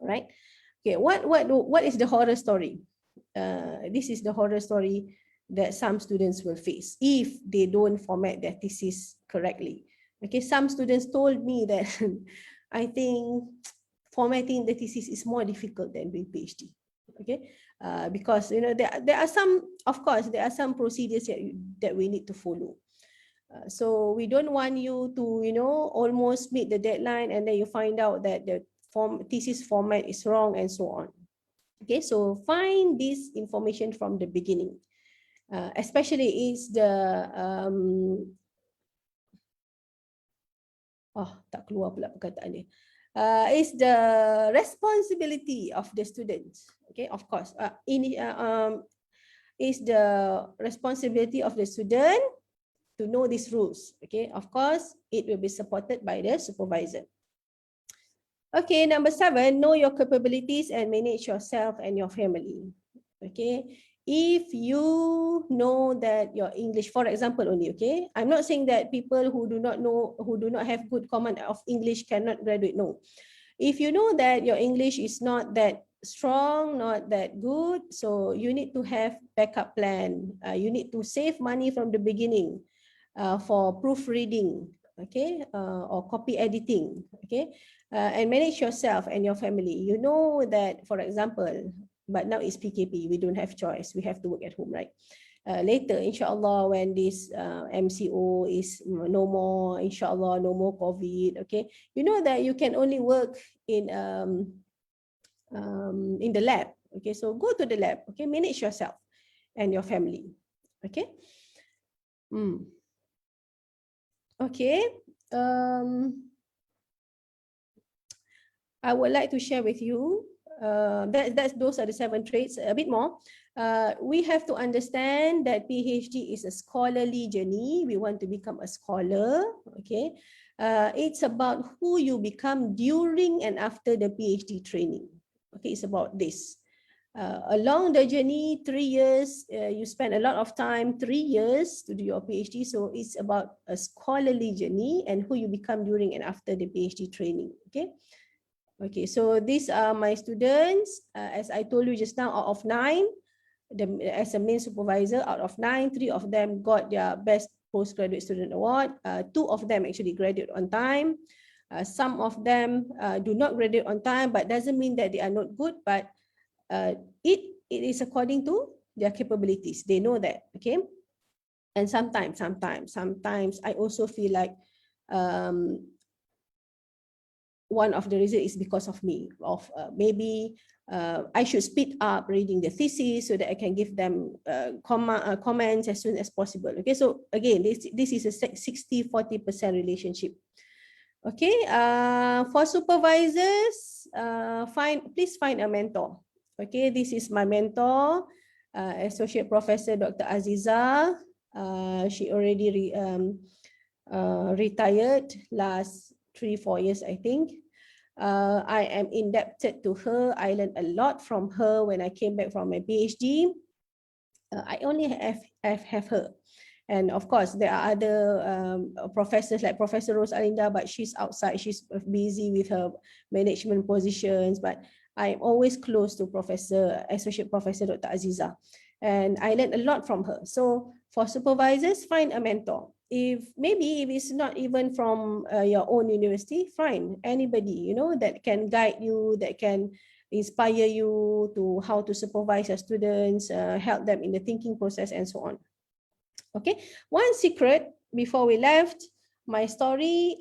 All right. Okay, what is the horror story? This is the horror story that some students will face if they don't format their thesis correctly. Okay, some students told me that I think formatting the thesis is more difficult than doing PhD. Okay, because there are some, of course, there are some procedures that we need to follow. So we don't want you to almost meet the deadline and then you find out that the thesis format is wrong and so on. Okay, so find this information from the beginning. Especially is the tak keluar pula perkataan dia. Is the responsibility of the students. Okay, of course. Is the responsibility of the student to know these rules. Okay, of course, it will be supported by the supervisor. Okay, number 7, know your capabilities and manage yourself and your family. Okay, if you know that your English, for example only, okay, I'm not saying that people who do not know, who do not have good command of English cannot graduate, no. If you know that your English is not that strong, not that good, so you need to have backup plan. You need to save money from the beginning for proofreading, okay, or copy editing, okay, and manage yourself and your family. You know that, for example, but now it's PKP, we don't have choice, we have to work at home, right? Later, inshallah, when this MCO is no more, inshallah, no more COVID, okay, you know that you can only work in the lab, okay, so go to the lab, okay, manage yourself and your family, okay. Okay, I would like to share with you those are the 7 traits. A bit more. We have to understand that PhD is a scholarly journey. We want to become a scholar. Okay, it's about who you become during and after the PhD training. Okay, it's about this. Along the journey, 3 years, you spend a lot of time, 3 years to do your PhD. So it's about a scholarly journey and who you become during and after the PhD training. Okay. Okay, so these are my students. As I told you just now, out of 9, as a main supervisor, out of 9, 3 of them got their best postgraduate student award. 2 of them actually graduate on time. Some of them do not graduate on time, but doesn't mean that they are not good, but it is according to their capabilities. They know that, okay? And sometimes I also feel like one of the reasons is because of me, maybe I should speed up reading the thesis so that I can give them comments as soon as possible. Okay, so again, this is a 60-40% relationship. Okay, for supervisors, please find a mentor. Okay, this is my mentor, Associate Professor Dr. Aziza. She already retired last 3-4 years, I think. I am indebted to her. I learned a lot from her when I came back from my PhD. I only have her. And of course, there are other professors like Professor Rose Alinda, but she's outside. She's busy with her management positions. But I'm always close to Associate Professor Dr. Aziza. And I learned a lot from her. So for supervisors, find a mentor. If it's not even from your own university, fine, anybody, that can guide you, that can inspire you to how to supervise your students, help them in the thinking process and so on. Okay, one secret before we left, my story,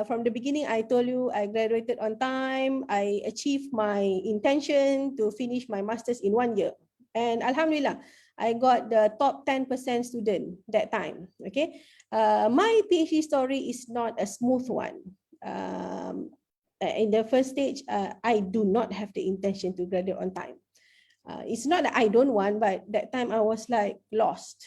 from the beginning, I told you I graduated on time. I achieved my intention to finish my master's in 1 year. And Alhamdulillah, I got the top 10% student that time. Okay, my PhD story is not a smooth one. In the first stage, I do not have the intention to graduate on time. It's not that I don't want, but that time I was like lost.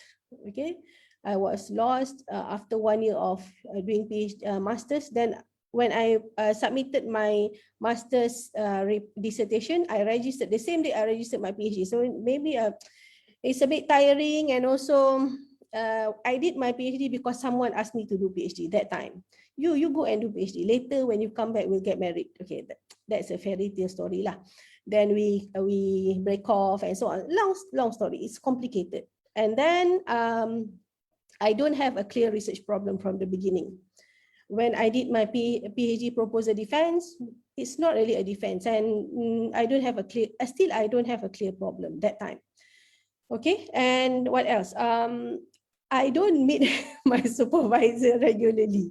Okay, I was lost after 1 year of doing PhD masters. Then when I submitted my master's dissertation, I registered the same day I registered my PhD. So maybe it's a bit tiring, and also I did my PhD because someone asked me to do PhD that time. You go and do PhD. Later when you come back, we'll get married. Okay, that's a fairy tale story lah. Then we break off and so on. Long story. It's complicated. And then I don't have a clear research problem from the beginning. When I did my PhD proposal defense, it's not really a defense, and I don't have a clear problem that time. Okay, and what else? I don't meet my supervisor regularly.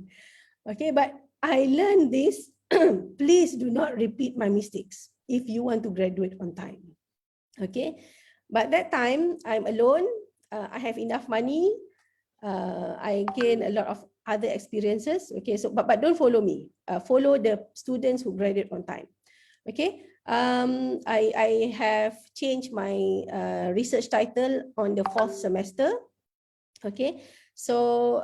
Okay, but I learned this. Please do not repeat my mistakes if you want to graduate on time. Okay, but that time I'm alone. I have enough money. I gain a lot of other experiences. Okay, so but don't follow me. Follow the students who graduate on time. Okay, I have changed my research title on the 4th semester. Okay, so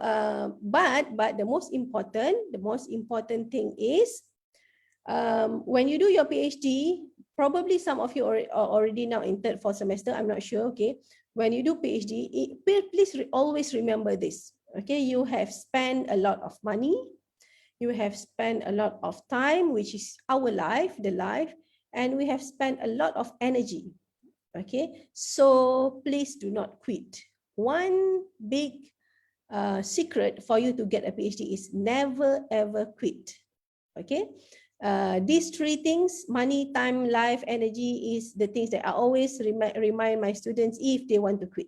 but the most important thing is When you do your PhD, probably some of you are already now in third, fourth semester, I'm not sure, okay? When you do PhD, please always remember this, okay? You have spent a lot of money, you have spent a lot of time, which is our life, the life, and we have spent a lot of energy, okay? So please do not quit. One big secret for you to get a PhD is never ever quit, okay? These three things, money, time, life, energy, is the things that I always remind my students if they want to quit.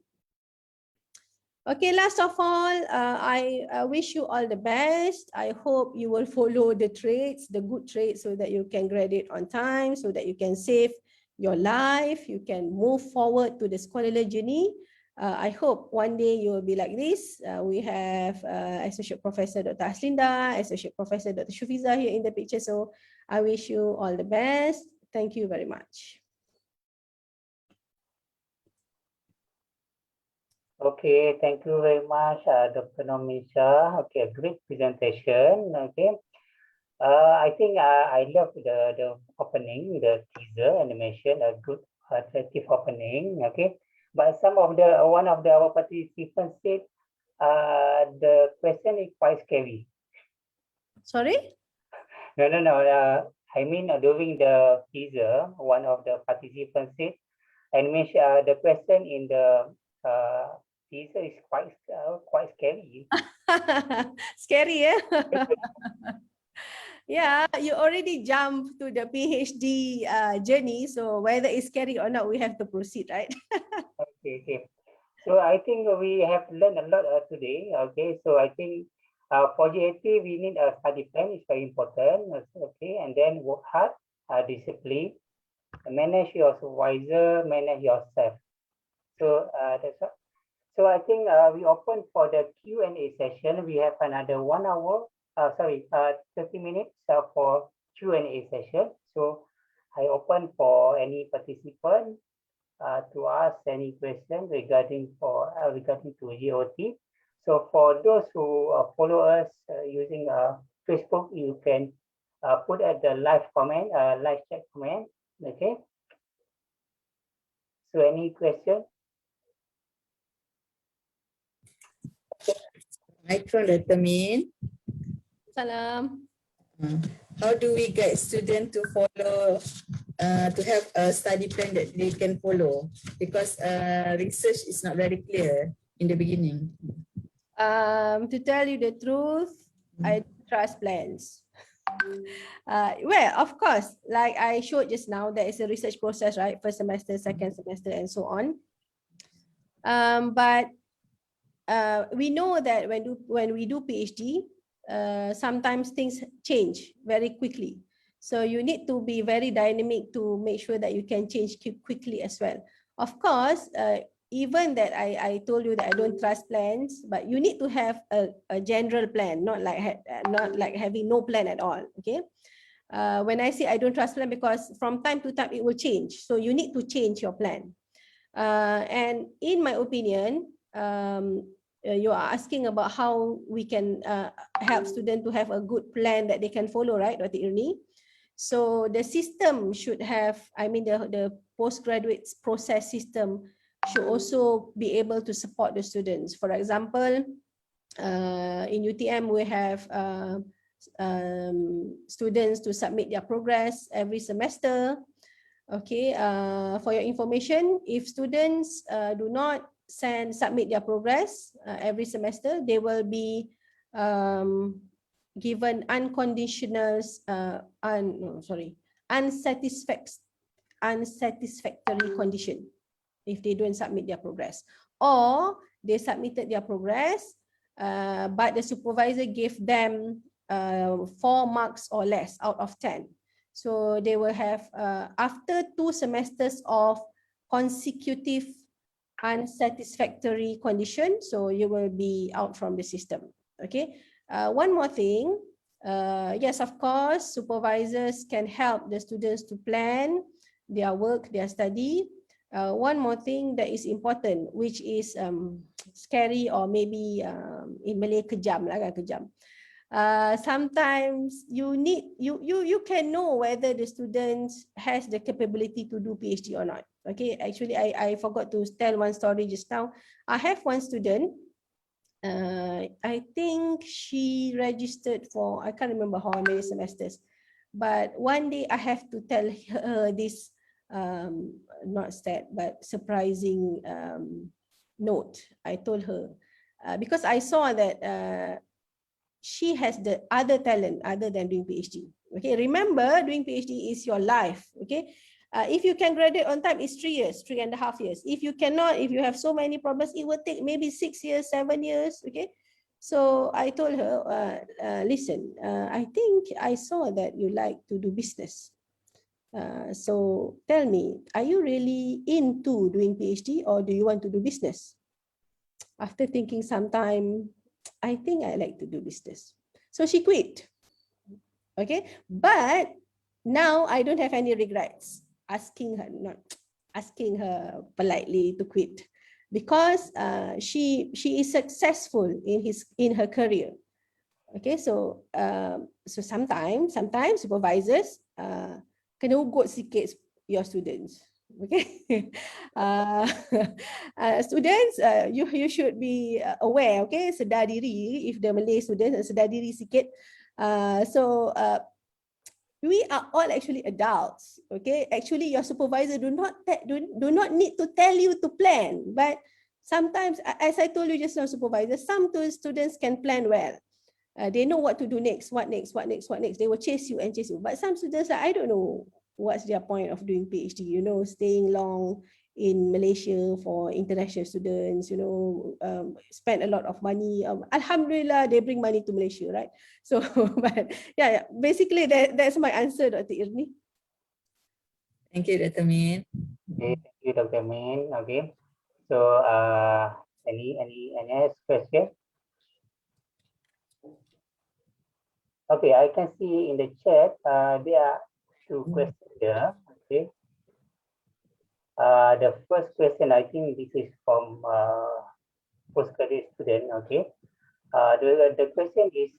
Okay, last of all, I wish you all the best. I hope you will follow the traits, the good traits, so that you can graduate on time, so that you can save your life, you can move forward to the scholarly journey. I hope one day you will be like this. We have Associate Professor Dr. Aslinda, Associate Professor Dr. Shufiza here in the picture. So I wish you all the best. Thank you very much. Okay, thank you very much, Dr. Nomisha. Okay, great presentation. Okay, I think I love the opening, the teaser animation, a good attractive opening. Okay, but some of the one of our participants said the question is quite scary. Sorry? No, no, no. I mean, during the teaser, one of the participants said, animation. The question in the teaser is quite scary. Scary, yeah? Yeah, you already jumped to the PhD journey, so whether it's scary or not, we have to proceed, right? Okay, okay. So I think we have learned a lot today. Okay, so I think for GAT we need a study plan. It's very important. Okay, and then work hard, discipline, manage your supervisor, manage yourself. So that's all. So I think we open for the Q&A session. We have another 1 hour, 30 minutes for Q&A session. So I open for any participant to ask any question regarding to GOT. So for those who follow us using Facebook, you can put at the live comment, live chat comment. Okay. So any question? Micron determine. Salam. How do we get students to follow, to have a study plan that they can follow? Because research is not very clear in the beginning. To tell you the truth, I don't trust plans. Well, of course, like I showed just now, there is a research process, right? First semester, second semester, and so on. But we know that when we do PhD, sometimes things change very quickly. So you need to be very dynamic to make sure that you can change quickly as well. Of course, even that I told you that I don't trust plans, but you need to have a general plan, not like having no plan at all. Okay. When I say I don't trust plan, because from time to time it will change. So you need to change your plan. And in my opinion, you are asking about how we can help students to have a good plan that they can follow, right, Dr. Irni? So the system should have, I mean, the postgraduate process system should also be able to support the students. For example, in UTM, we have students to submit their progress every semester. Okay, for your information, if students do not submit their progress every semester, they will be given unsatisfactory condition if they don't submit their progress, or they submitted their progress, but the supervisor gave them 4 marks or less out of 10. So they will have, after 2 semesters of consecutive unsatisfactory condition, so you will be out from the system. Okay. One more thing. Yes, of course, supervisors can help the students to plan their work, their study. One more thing that is important, which is scary, or maybe in Malay kejam lah kan, kejam. Sometimes you can know whether the student has the capability to do PhD or not. Okay, actually I forgot to tell one story just now. I have one student. I think she registered for, I can't remember how many semesters, but one day I have to tell her this not sad but surprising note. I told her because I saw that she has the other talent other than doing PhD. Okay, remember doing PhD is your life. Okay, if you can graduate on time, it's 3 years, 3.5 years. If you cannot, if you have so many problems, it will take maybe 6 years, 7 years. Okay, so I told her, listen, I think I saw that you like to do business. So tell me, are you really into doing PhD or do you want to do business? After thinking some time, I think I like to do business. So she quit. Okay, but now I don't have any regrets asking her, not asking her politely to quit, because she is successful in her career. Okay, so so sometimes supervisors kena ugut sikit your students. Okay, uh, students, you should be aware. Okay, sedar diri. If the Malay students, sedar diri sikit. So we are all actually adults. Okay, actually your supervisor do not need to tell you to plan, but sometimes, as I told you just now, supervisor, some students can plan well. They know what to do next, what next. They will chase you and chase you. But some students, I don't know what's their point of doing PhD, staying long in Malaysia for international students, spend a lot of money. Alhamdulillah, they bring money to Malaysia, right? So, but yeah, basically that's my answer, Dr. Irni. Thank you, Dr. Min. Okay, thank you, Dr. Min. Okay. So, any next question? Okay, I can see in the chat there are two questions there. Okay. The first question, I think this is from postgraduate student. Okay. The question is,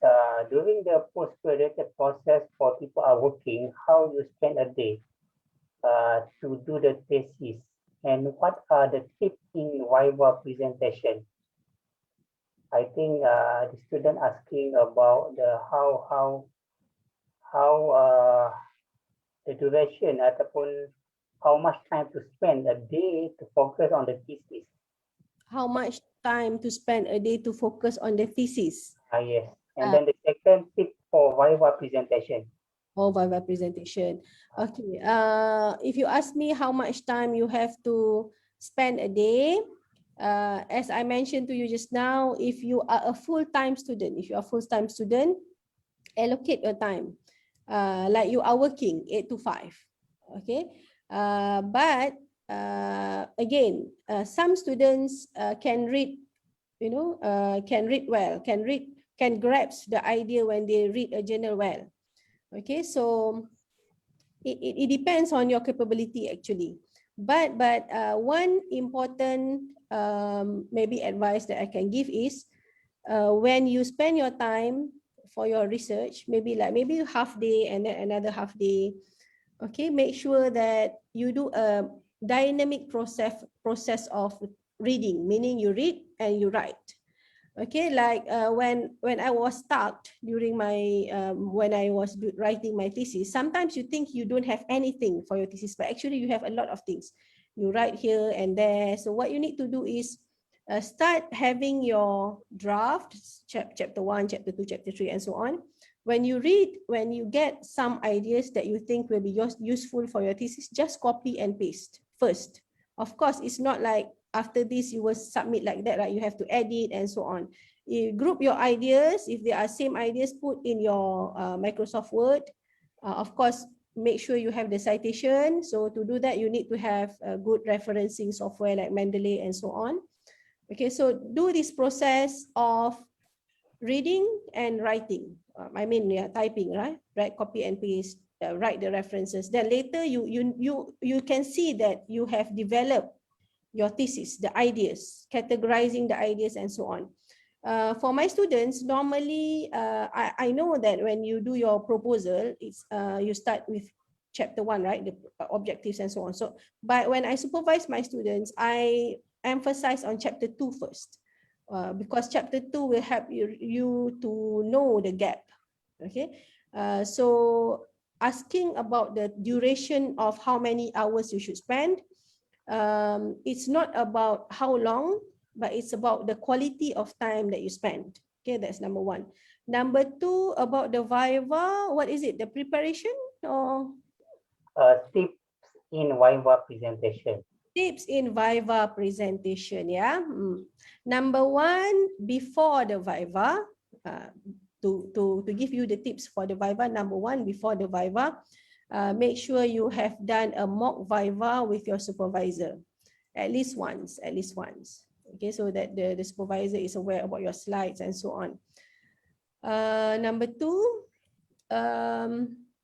during the postgraduate process for people are working, how you spend a day to do the thesis, and what are the tips in Viva presentation? I think the student asking about the how the duration ataupun how much time to spend a day to focus on the thesis. How much time to spend a day to focus on the thesis? Yes. And then the second tip for Viva presentation. Oh, Viva presentation. Okay. If you ask me how much time you have to spend a day, as I mentioned to you just now, if you are a full-time student, allocate your time. Like you are working 8 to 5. Okay. But again, some students can read, can read well, can grasp the idea when they read a journal well. Okay, so it depends on your capability actually. But one important maybe advice that I can give is when you spend your time for your research, maybe half day and then another half day. Okay, make sure that you do a dynamic process of reading, meaning you read and you write. Okay, like when I was stuck during my when I was writing my thesis, sometimes you think you don't have anything for your thesis, but actually you have a lot of things. You write here and there. So what you need to do is start having your draft, chapter 1, chapter 2, chapter 3, and so on. When you read, when you get some ideas that you think will be useful for your thesis, just copy and paste first. Of course, it's not like after this you will submit like that, right? You have to edit and so on. You group your ideas. If there are same ideas, put in your Microsoft Word. Of course, make sure you have the citation. So to do that, you need to have a good referencing software like Mendeley and so on. Okay, so do this process of reading and writing. Typing, right? Write, copy and paste, write the references. Then later you can see that you have developed your thesis, the ideas, categorizing the ideas and so on. For my students, normally, I know that when you do your proposal, it's you start with chapter 1, right? The objectives and so on. So, but when I supervise my students, I emphasize on chapter 2 first, because chapter 2 will help you to know the gap. Okay, so asking about the duration of how many hours you should spend. It's not about how long, but it's about the quality of time that you spend. Okay, that's number 1. Number 2, about the viva, what is it? The preparation or Tips in Viva presentation. tips in viva presentation? Yeah. Number 1, before the viva, to give you the tips for the viva. Number 1, before the viva, make sure you have done a mock viva with your supervisor. At least once. Okay, so that the supervisor is aware about your slides and so on. Number 2,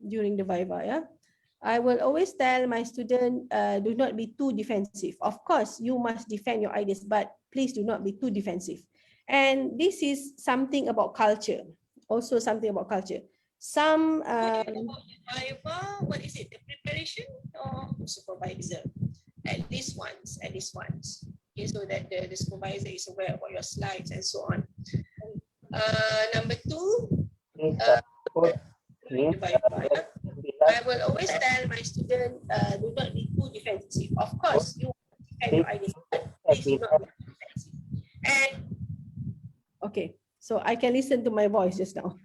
during the viva, yeah, I will always tell my student, do not be too defensive. Of course, you must defend your ideas, but please do not be too defensive. And this is something about culture. Also something about culture. Some viva, what is it? The preparation or supervisor? At least once. Okay, so that the supervisor is aware about your slides and so on. Number 2, Please, during please, the viva, I will always tell my student, do not be too defensive. Of course, you defend your ideas, but please do not be too defensive. And okay, so I can listen to my voice just now.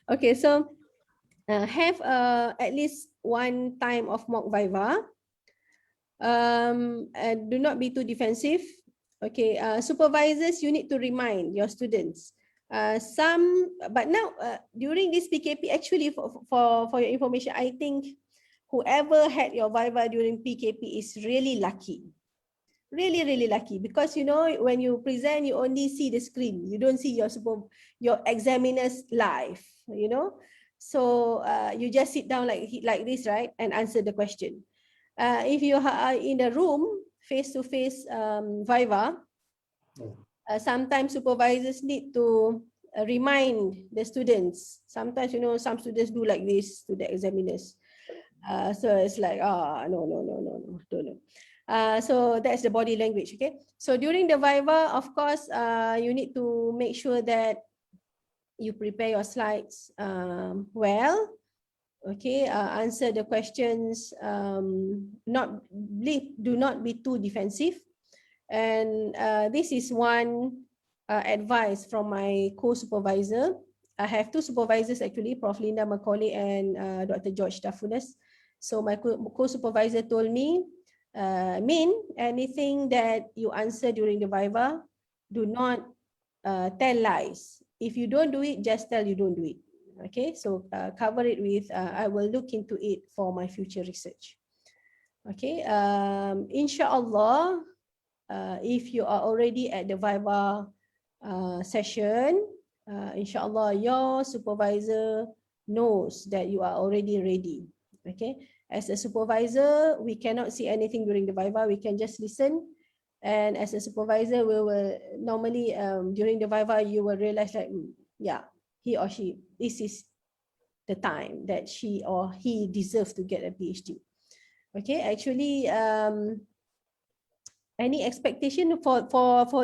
Okay, so have at least one time of mock viva. And do not be too defensive. Okay, supervisors, you need to remind your students. But now during this PKP, actually for your information, I think whoever had your viva during PKP is really lucky. Really lucky, because you know when you present, you only see the screen. You don't see your examiners live. You know, so you just sit down like this, right, and answer the question. If you are in a room face-to-face viva, sometimes supervisors need to remind the students. Sometimes, you know, some students do like this to the examiners. So it's like, no. So that's the body language, okay? So during the viva, of course, you need to make sure that you prepare your slides well. Okay, answer the questions. Do not be too defensive. And this is one advice from my co-supervisor. I have 2 supervisors actually, Prof. Linda Macaulay and Dr. George Tafunas. So my co-supervisor told me, Min, anything that you answer during the viva, do not tell lies. If you don't do it, just tell you don't do it. Okay, so cover it with, I will look into it for my future research. Okay, inshallah, if you are already at the viva session, inshallah, your supervisor knows that you are already ready. Okay, as a supervisor, we cannot see anything during the viva, we can just listen. And as a supervisor, we will normally, during the viva, you will realize like, yeah, he or she, this is the time that she or he deserves to get a PhD. Okay, actually, any expectation for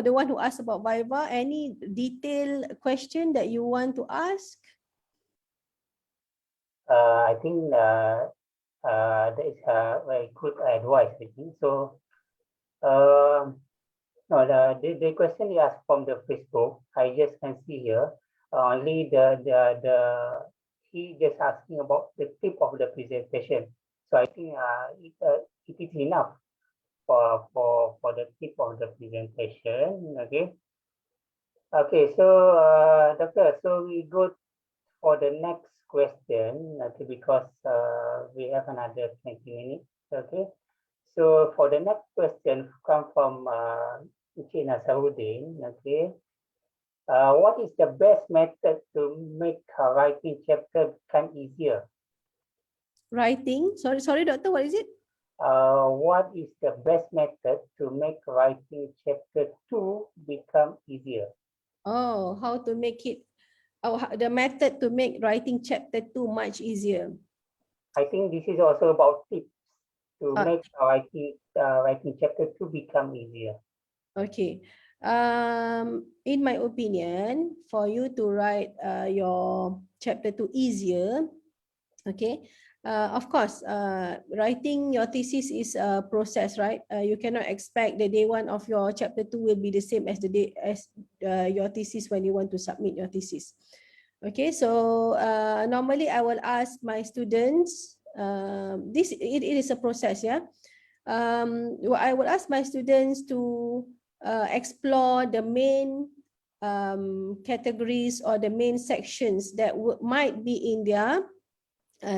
the one who asked about viva, any detailed question that you want to ask? I think that is very good advice, I think. So, no, the question you asked from the Facebook, I just can see here only he just asking about the tip of the presentation. So I think it is enough for the tip of the presentation. Okay. Okay. So doctor, so we go for the next question. Okay, because we have another 20 minutes. Okay. So for the next question come from China Saudin. Okay. What is the best method to make writing chapter become easier? Writing? Sorry, doctor, what is it? What is the best method to make writing chapter 2 become easier? Oh, how to make it, oh, the method to make writing chapter 2 much easier. I think this is also about tips to Uh, make writing chapter 2 become easier. Okay. In my opinion, for you to write your chapter 2 easier, okay, of course, writing your thesis is a process, right? You cannot expect the day one of your chapter 2 will be the same as the day as your thesis when you want to submit your thesis. Okay, so normally I will ask my students, it is a process, yeah. I will ask my students to explore the main categories or the main sections that might be in their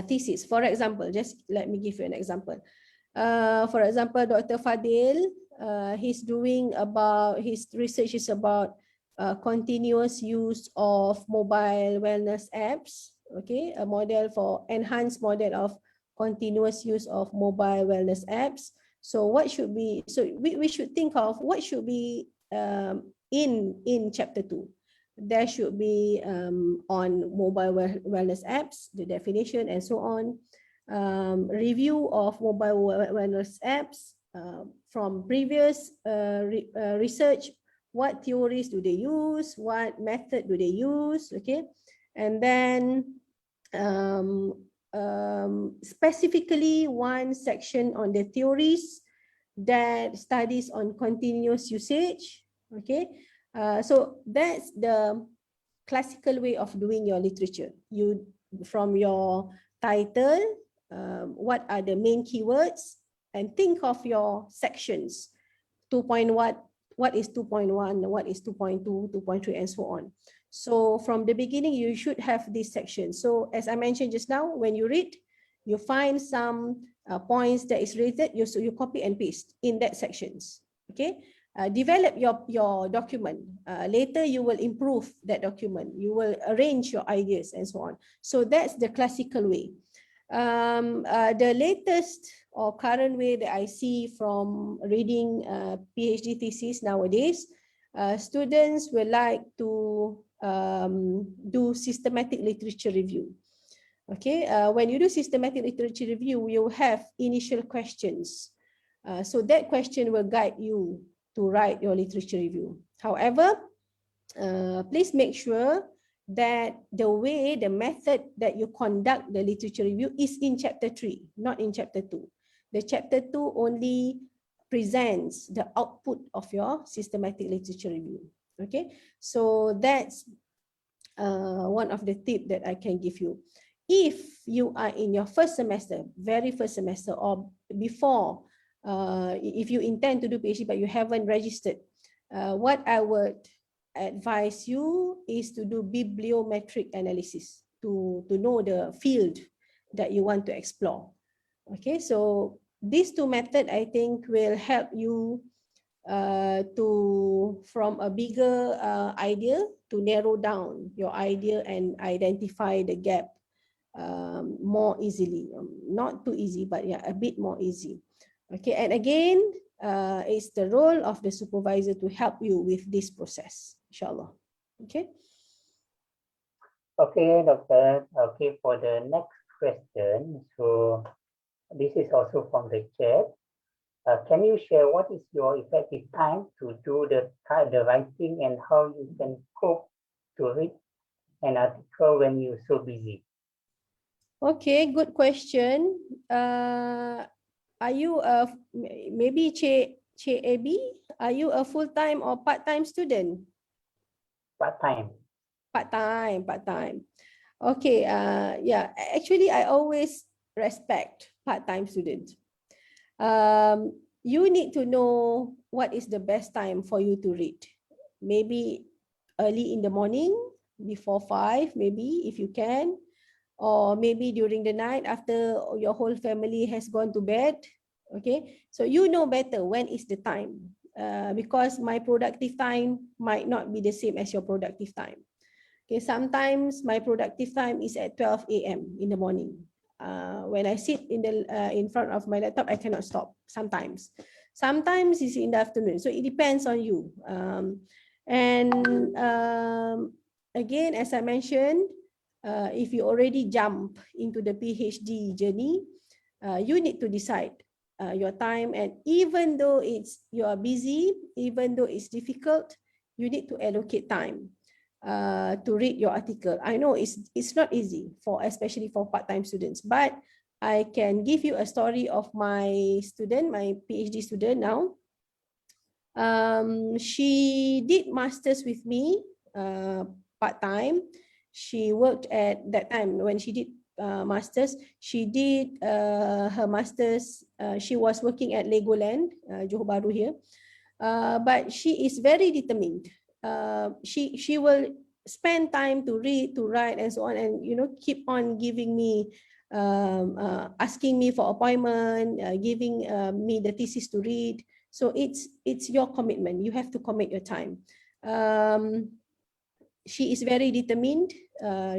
thesis. For example, just let me give you an example. For example, Dr. Fadil, his research is about continuous use of mobile wellness apps. Okay, a model for enhanced model of continuous use of mobile wellness apps. So what should be, so we should think of what should be in chapter 2. There should be on mobile wellness apps, the definition and so on. Review of mobile wellness apps from previous research. What theories do they use? What method do they use? Okay, and then specifically one section on the theories that studies on continuous usage. Okay, so that's the classical way of doing your literature. You, from your title, what are the main keywords, and think of your sections. 2. What is 2.1, what is 2.2, 2.3, and so on. So from the beginning, you should have this section. So as I mentioned just now, when you read, you find some points that is related, you copy and paste in that sections. Okay, develop your document. Later you will improve that document, you will arrange your ideas and so on. So that's the classical way. The latest or current way that I see from reading PhD thesis nowadays, students will like to do systematic literature review. Okay, when you do systematic literature review, you have initial questions. So that question will guide you to write your literature review. However, please make sure that the method that you conduct the literature review is in chapter 3, not in chapter 2. The chapter 2 only presents the output of your systematic literature review. Okay, so that's one of the tips that I can give you. If you are in your first semester, very first semester, or before, if you intend to do PhD but you haven't registered, what I would advise you is to do bibliometric analysis to know the field that you want to explore. Okay, so these two methods I think will help you from a bigger idea to narrow down your idea and identify the gap more easily. Not too easy, but yeah, a bit more easy. Okay, and again, it's the role of the supervisor to help you with this process, inshallah. Okay. Okay, Doctor. Okay, for the next question. So this is also from the chat. Can you share what is your effective time to do the writing and how you can cope to read an article when you're so busy? Okay, good question. Are you maybe Che Abi? Are you a full-time or part-time student? Part-time. Part-time. Okay, yeah, actually I always respect part-time students. You need to know what is the best time for you to read. Maybe early in the morning, before 5, maybe if you can, or maybe during the night after your whole family has gone to bed. Okay, so you know better when is the time, because my productive time might not be the same as your productive time. Okay, sometimes my productive time is at 12 a.m. in the morning. When I sit in front of my laptop, I cannot stop. Sometimes it's in the afternoon. So it depends on you. And again, as I mentioned, if you already jump into the PhD journey, you need to decide your time. And even though you are busy, even though it's difficult, you need to allocate time to read your article. I know it's not easy especially for part-time students, but I can give you a story of my student, my PhD student now. She did masters with me part-time. She worked at that time when she did masters. She did her masters. She was working at Legoland, Johor Bahru here. But she is very determined. She will spend time to read, to write, and so on, and keep on giving me, asking me for appointment, giving me the thesis to read. So it's your commitment. You have to commit your time. She is very determined.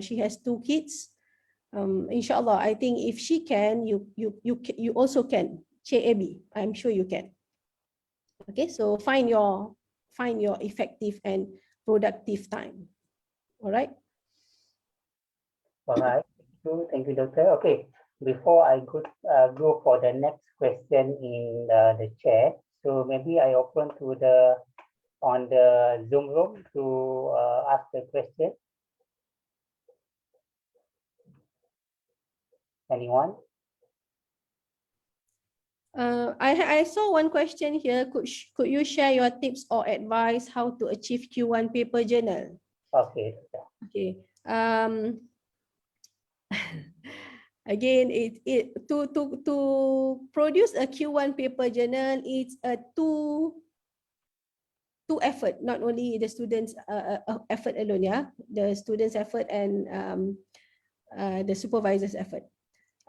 She has 2 kids. Inshallah, I think if she can, you also can. Cik Abby, I'm sure you can. Okay, so find your effective and productive time. All right. All right. Thank you, Doctor. Okay, before I go for the next question in the chat, so maybe I open to on the Zoom room to ask the question. Anyone? I saw one question here. Could you share your tips or advice how to achieve Q1 paper journal? Okay. Okay. Again, to produce a Q1 paper journal, it's a two effort, not only the students' effort alone, yeah, the students' effort and the supervisor's effort.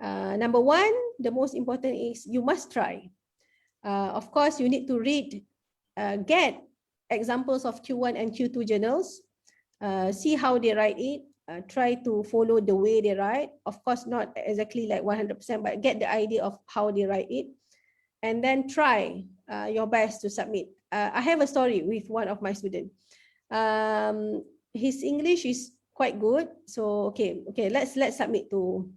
Number one, the most important is you must try. Of course, you need to read, get examples of Q1 and Q2 journals, see how they write it, try to follow the way they write. Of course, not exactly like 100%, but get the idea of how they write it. And then try your best to submit. I have a story with one of my students. His English is quite good. So, okay, let's submit to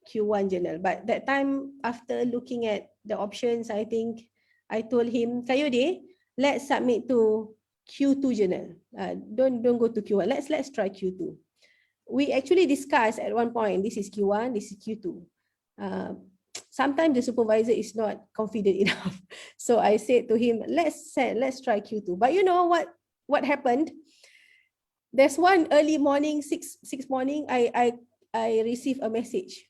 Q1 journal. But that time, after looking at the options, I think I told him, Kayode, let's submit to Q2 journal. Don't go to Q1. Let's try Q2. We actually discussed at one point, this is Q1, this is Q2. Sometimes the supervisor is not confident enough. So I said to him, let's try Q2. But you know what happened? There's one early morning, 6 morning, I received a message.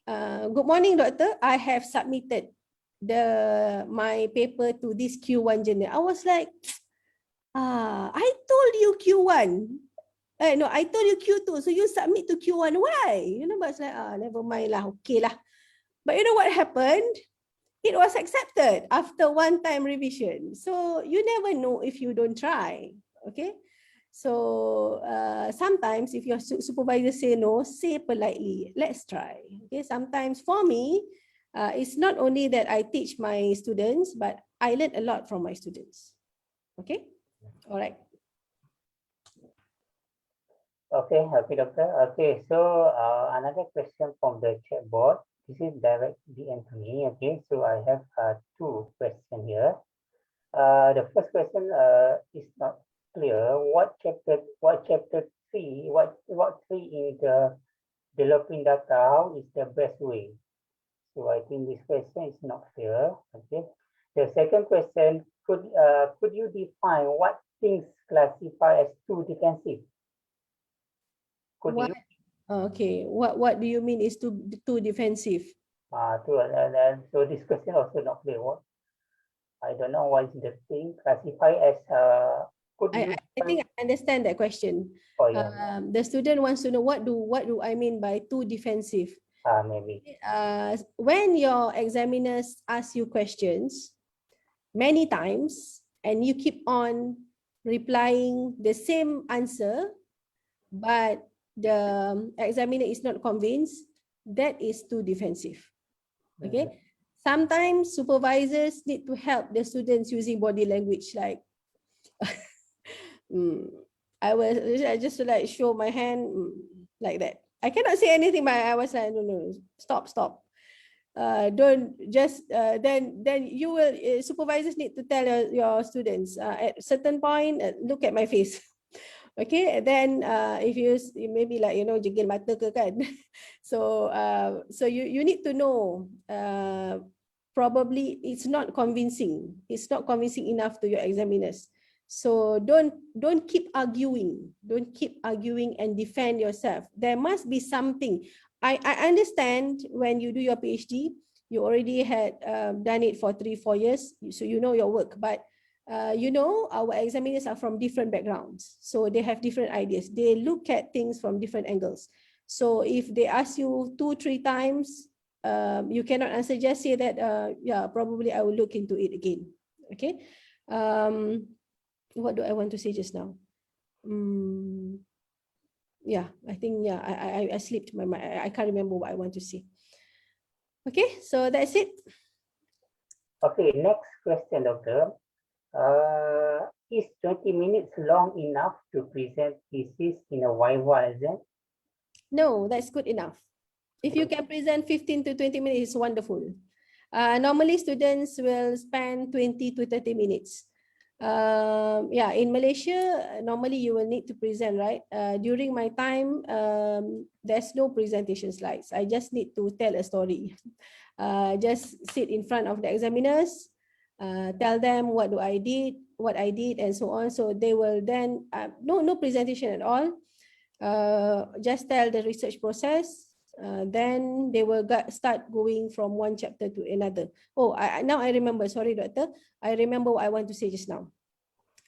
Good morning, doctor. I have submitted my paper to this Q1 journal. I was like, I told you Q1. No, I told you Q2. So you submit to Q1. Why? But it's like, never mind lah. Okay lah. But you know what happened? It was accepted after one-time revision. So you never know if you don't try. Okay. So sometimes if your supervisor say no, say politely, let's try. Okay. Sometimes for me, it's not only that I teach my students, but I learn a lot from my students. Okay. All right. Okay, doctor. Okay, so another question from the chat board. This is directly to me. Okay, so I have 2 questions here. The first question is not clear. What chapter 3? What 3 in the developing data? How is the best way? So I think this question is not clear. Okay. The second question, could you define what things classify as too defensive? Could you? Okay. What do you mean is too defensive? So this question also not clear. What? I don't know what is the thing classify as. I think I understand that question. Oh, yeah. The student wants to know what do I mean by too defensive? Maybe. When your examiners ask you questions many times and you keep on replying the same answer, but the examiner is not convinced, that is too defensive. Okay. Sometimes supervisors need to help the students using body language, like I just like show my hand like that. I cannot say anything, but I was like, no, stop. Don't just then you will supervisors need to tell your students at certain point, look at my face. Okay, and then if you maybe like jegil mata ke kan. So you need to know, probably it's not convincing enough to your examiners. So don't keep arguing and defend yourself. There must be something. I understand when you do your PhD, you already had done it for 3-4 years, so you know your work. But our examiners are from different backgrounds, so they have different ideas. They look at things from different angles. So if they ask you 2-3 times, you cannot answer. Just say that, yeah, probably I will look into it again. Okay. What do I want to say just now? Yeah, I think, yeah, I slipped my mind. I can't remember what I want to say. Okay, so that's it. Okay, next question, Doctor. Is 20 minutes long enough to present thesis in a Viva exam? No, that's good enough. If you can present 15 to 20 minutes, it's wonderful. Normally, students will spend 20 to 30 minutes. Yeah, in Malaysia, normally you will need to present, right? During my time, there's no presentation slides. I just need to tell a story. Just sit in front of the examiners, tell them what I did, and so on. So they will then, no presentation at all. Just tell the research process. Then they will start going from one chapter to another. Oh, now I remember. Sorry, doctor. I remember what I want to say just now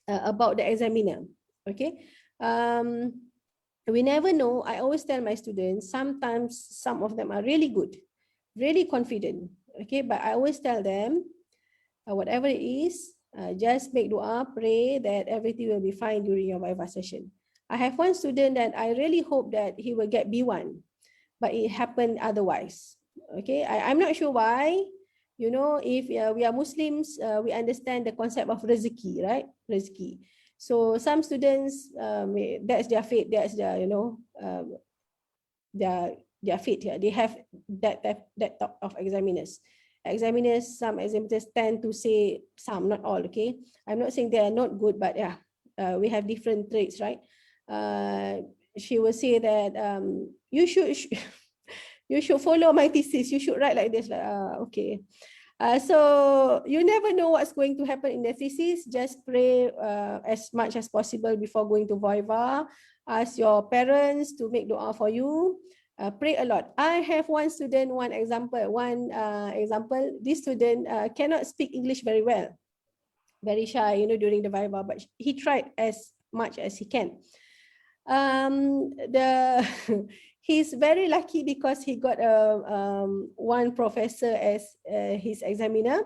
about the examiner. Okay. We never know. I always tell my students, sometimes some of them are really good, really confident. Okay. But I always tell them, whatever it is, just make dua, pray that everything will be fine during your Viva session. I have one student that I really hope that he will get B1, but it happened otherwise. Okay, I'm not sure why. If we are Muslims, we understand the concept of rezeki, right? Rezeki. So some students, that's their fate. That's their, their fate. Yeah, they have that type of examiners. Some examiners tend to say, some, not all. Okay, I'm not saying they are not good, but yeah, we have different traits, right? She will say that you should you should follow my thesis. You should write like this. Like, okay. So you never know what's going to happen in the thesis. Just pray as much as possible before going to Viva. Ask your parents to make dua for you. Pray a lot. I have one student, one example. This student cannot speak English very well. Very shy, during the Viva, but he tried as much as he can. He's very lucky because he got one professor as his examiner.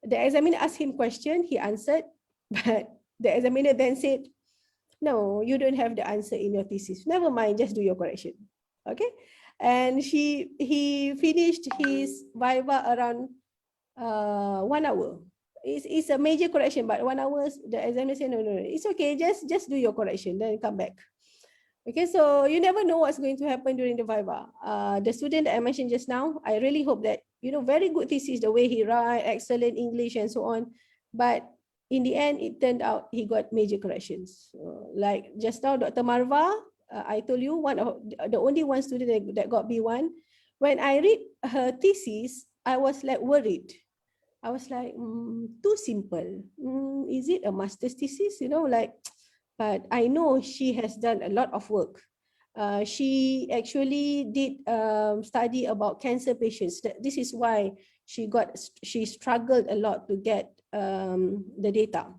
The examiner asked him question, he answered, but the examiner then said, no, you don't have the answer in your thesis. Never mind, just do your correction. Okay. And he finished his Viva around 1 hour. It's a major correction, but 1 hour, the examiner said, no, it's okay, just do your correction, then come back. Okay, so you never know what's going to happen during the Viva. The student that I mentioned just now, I really hope that, very good thesis, the way he write, excellent English and so on. But in the end, it turned out he got major corrections. Like just now, Dr. Marva, I told you, the only one student that got B1. When I read her thesis, I was like worried. I was like, too simple. Is it a master's thesis? But I know she has done a lot of work. She actually did study about cancer patients. This is why she struggled a lot to get the data.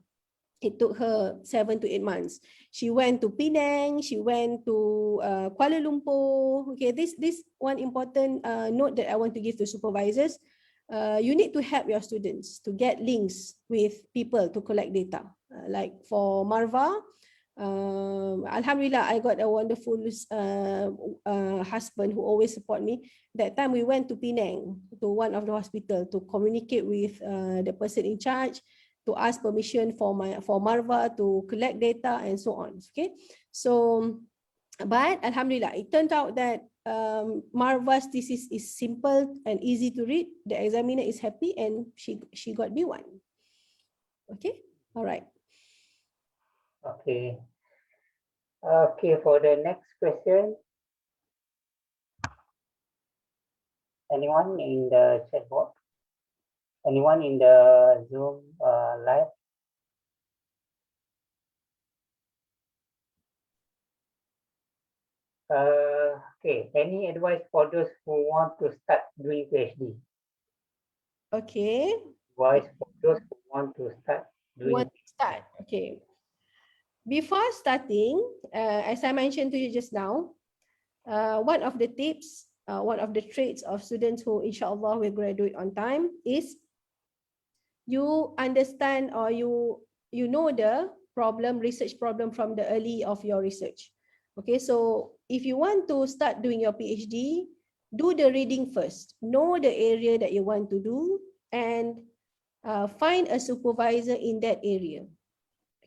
It took her 7 to 8 months. She went to Penang. She went to Kuala Lumpur. Okay, this one important note that I want to give to supervisors. You need to help your students to get links with people to collect data. Like for Marva, Alhamdulillah, I got a wonderful husband who always support me. That time we went to Penang, to one of the hospital, to communicate with the person in charge, to ask permission for Marva to collect data and so on. Okay, so but Alhamdulillah, it turned out that Marva's thesis is simple and easy to read. The examiner is happy and she got B1. Okay, all right. Okay. Okay, for the next question. Anyone in the chat box? Anyone in the Zoom live? Okay, any advice for those who want to start doing PhD? Okay. Advice for those who want to start doing Okay. Before starting, as I mentioned to you just now, one of the tips, one of the traits of students who inshallah will graduate on time is you understand or you know the research problem from the early of your research. Okay, so if you want to start doing your PhD, do the reading first, know the area that you want to do, and find a supervisor in that area.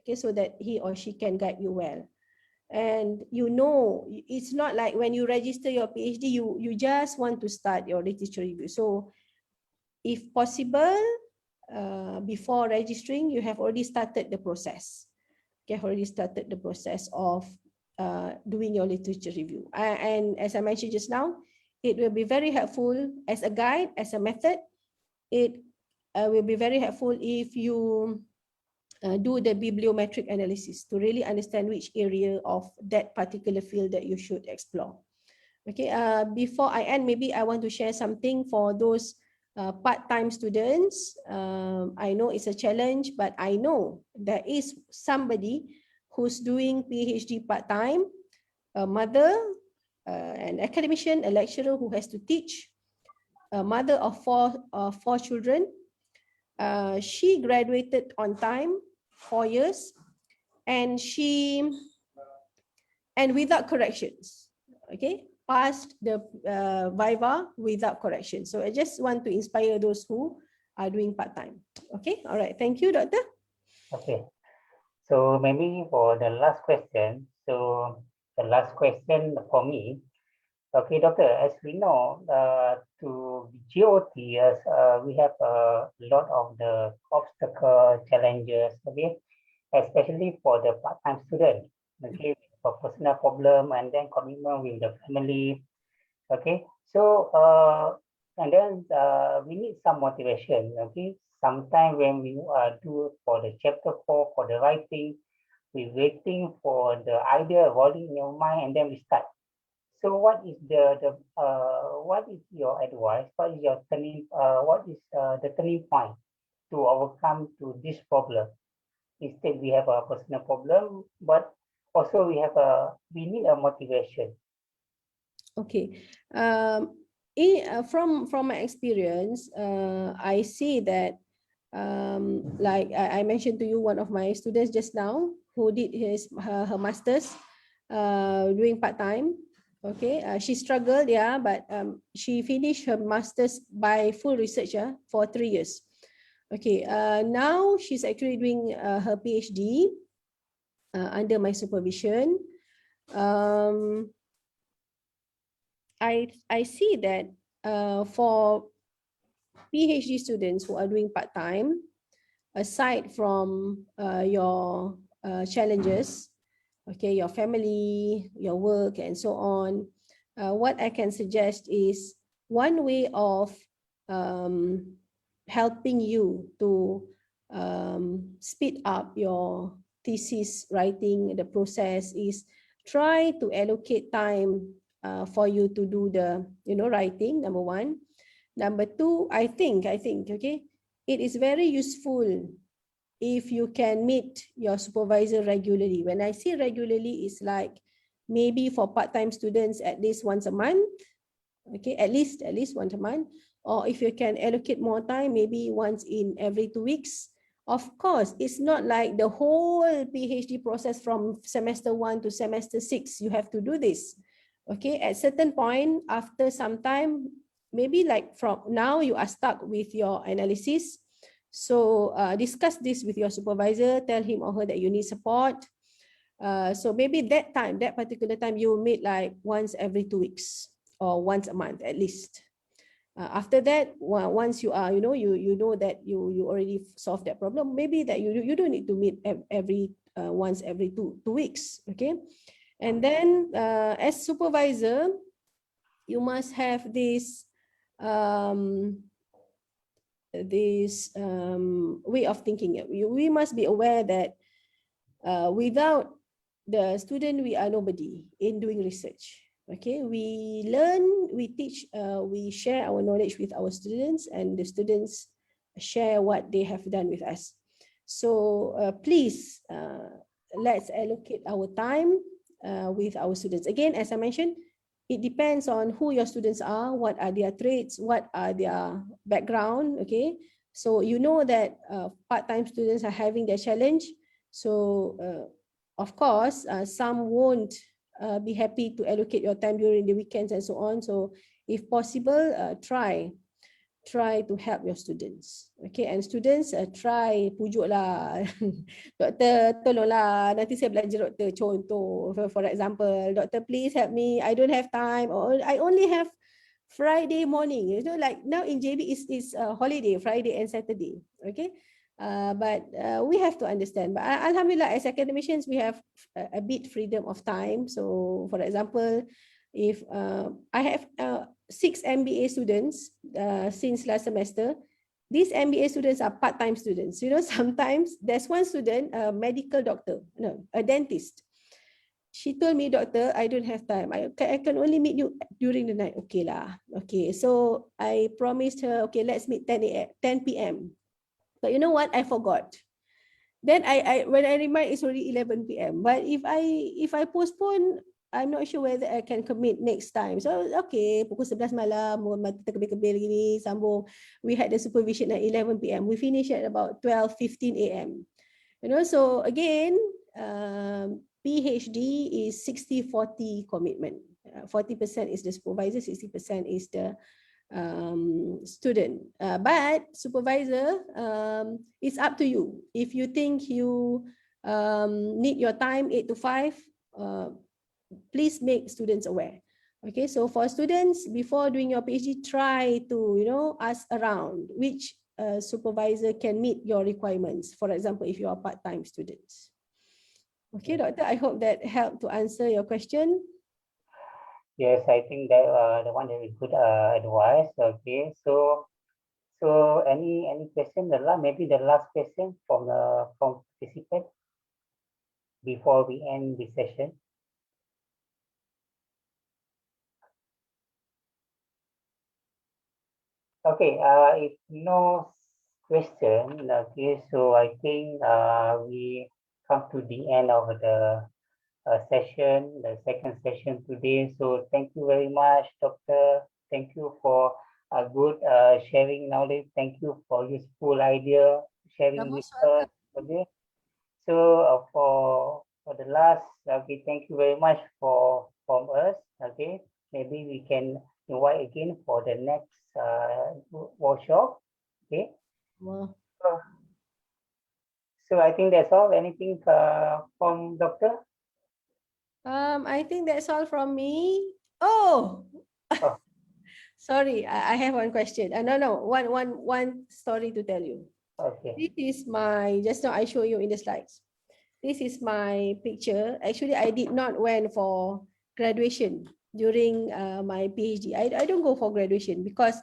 Okay, so that he or she can guide you well. And you know, it's not like when you register your PhD, you just want to start your literature review. So if possible, before registering, you have already started the process. You have already started the process of doing your literature review. And as I mentioned just now, it will be very helpful as a guide, as a method. It will be very helpful if you do the bibliometric analysis to really understand which area of that particular field that you should explore. Okay, before I end, maybe I want to share something for those part-time students. I know it's a challenge, but I know there is somebody who's doing PhD part-time, a mother, an academician, a lecturer who has to teach, a mother of four children. She graduated on time, 4 years, and without corrections. Okay, passed the Viva without correction. So I just want to inspire those who are doing part-time. Okay, all right. Thank you, Doctor. Okay. So maybe for the last question. So the last question for me. Okay, Doctor, as we know, to GOT, we have a lot of the obstacle challenges, okay, especially for the part-time student, okay, for personal problem and then commitment with the family, okay. So, and then we need some motivation, okay. Sometimes when we do for the chapter 4 for the writing, we're waiting for the idea volume in your mind and then we start. So what is what is your advice? What is your the turning point to overcome to this problem? Instead, we have a personal problem, but also we need a motivation. Okay. From my experience, I see that like I mentioned to you, one of my students just now who did her master's doing part-time. Okay, she struggled, yeah, but she finished her master's by full research for 3 years. Okay, now she's actually doing her PhD under my supervision. I see that for PhD students who are doing part-time, aside from your challenges, okay, your family, your work, and so on, what I can suggest is one way of helping you to speed up your thesis writing, the process is try to allocate time for you to do the writing, number one. Number two, I think, okay, it is very useful if you can meet your supervisor regularly. When I say regularly, it's like maybe for part-time students at least once a month, okay, at least once a month, or if you can allocate more time, maybe once in every 2 weeks. Of course, it's not like the whole PhD process from semester 1 to semester 6, you have to do this. Okay, at certain point, after some time, maybe like from now you are stuck with your analysis, So discuss this with your supervisor, tell him or her that you need support. So maybe that particular time, you meet like once every 2 weeks or once a month at least. After that, once you are, you know that you already solved that problem, maybe that you don't need to meet every once every two weeks, okay? And then as supervisor, you must have this way of thinking. We must be aware that without the student, we are nobody in doing research. Okay, we learn, we teach, we share our knowledge with our students, and the students share what they have done with us. So please, let's allocate our time with our students. Again, as I mentioned, it depends on who your students are, what are their traits, what are their background, okay? So you know that part-time students are having their challenge. So of course, some won't be happy to allocate your time during the weekends and so on. So if possible, try to help your students. Okay, and students try pujuk lah. Doktor, tolonglah, nanti saya belajar doktor. Contoh, for example, doctor, please help me. I don't have time, or I only have Friday morning. You know, like now in JB is holiday, Friday and Saturday. Okay. But we have to understand. But alhamdulillah, as academicians, we have a bit freedom of time. So, for example, if I have 6 MBA students since last semester, these MBA students are part-time students. You know, sometimes there's one student, a medical doctor, no, a dentist. She told me, doctor, I don't have time. I can only meet you during the night. Okay lah. Okay, so I promised her, okay, let's meet 10 p.m. But you know what? I forgot. Then when I remind, it's already 11 p.m. But if I postpone, I'm not sure whether I can commit next time. So okay, pukul 11 malam, mata terkebir-kebir gini, sambung. We had the supervision at 11 p.m. We finished at about 12:15 a.m. You know, so again, PhD is 60-40 commitment. 40% is the supervisor, 60% is the student. But supervisor, it's up to you. If you think you need your time 8 to 5, please make students aware. Okay, so for students, before doing your PhD, try to ask around which supervisor can meet your requirements. For example, if you are part-time students. Okay, doctor, I hope that helped to answer your question. Yes, I think that the one that is good advice. Okay, so any question? Maybe the last question from participant before we end the session. Okay, if no question, okay, so I think we come to the end of the session, the second session today. So thank you very much, Doctor. Thank you for a good sharing knowledge. Thank you for useful idea sharing with us. Okay. So for the last, okay, thank you very much from us. Okay, maybe we can invite again for the next workshop. Okay. Wow. So I think that's all. Anything from Doctor? I think that's all from me. Oh, Oh. Sorry, I have one question. No, one story to tell you. Okay. This is my, just now I show you in the slides. This is my picture. Actually, I did not went for graduation during my PhD. I don't go for graduation because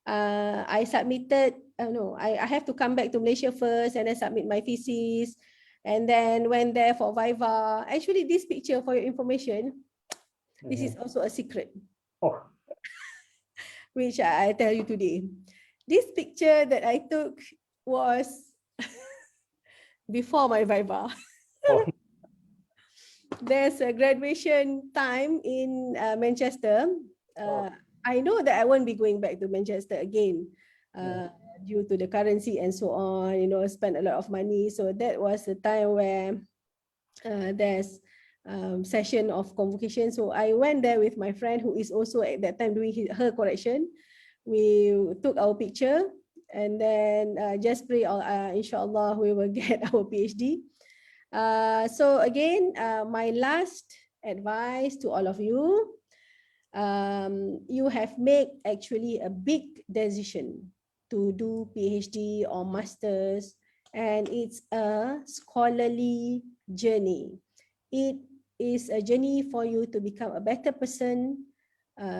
I submitted, I have to come back to Malaysia first and then submit my thesis. And then went there for Viva. Actually, this picture, for your information, this is also a secret. Oh. Which I tell you today. This picture that I took was before my Viva. Oh. There's a graduation time in Manchester. I know that I won't be going back to Manchester again due to the currency and so on, spend a lot of money. So that was the time where there's session of convocation. So I went there with my friend who is also at that time doing her correction. We took our picture And then just pray, inshallah, we will get our PhD. So again, my last advice to all of you, you have made actually a big decision to do PhD or masters, and it's a scholarly journey. It is a journey for you to become a better person,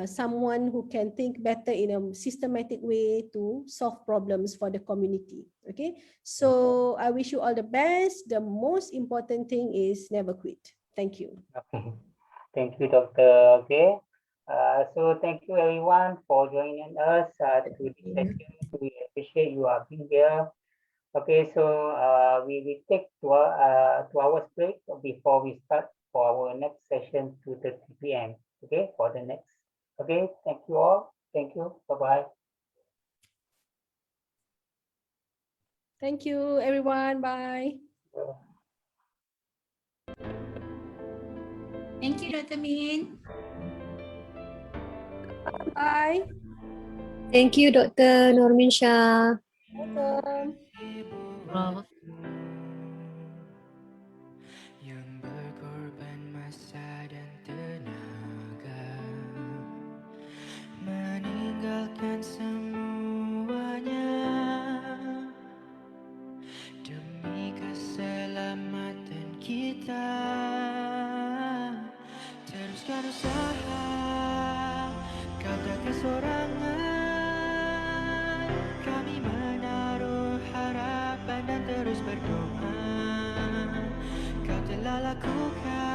someone who can think better in a systematic way to solve problems for the community. Okay, so I wish you all the best. The most important thing is never quit. Thank you. Okay. Thank you, Dr. Okay. So thank you everyone for joining us to this session. We appreciate you being here. Okay, so we take 2 hours break before we start for our next session 2:30 p.m. Okay, for the next. Okay, thank you all. Thank you. Bye-bye. Thank you, everyone. Bye. Thank you, Dr. Min. Bye. Thank you, Dr. Normin Shah. Welcome. Yang berkorban masa dan tenaga, meninggalkan semuanya demi keselamatan kita. Teruskan usaha, kau tak kesorangan. Kami menaruh harapan dan terus berdoa. Kau telah lakukan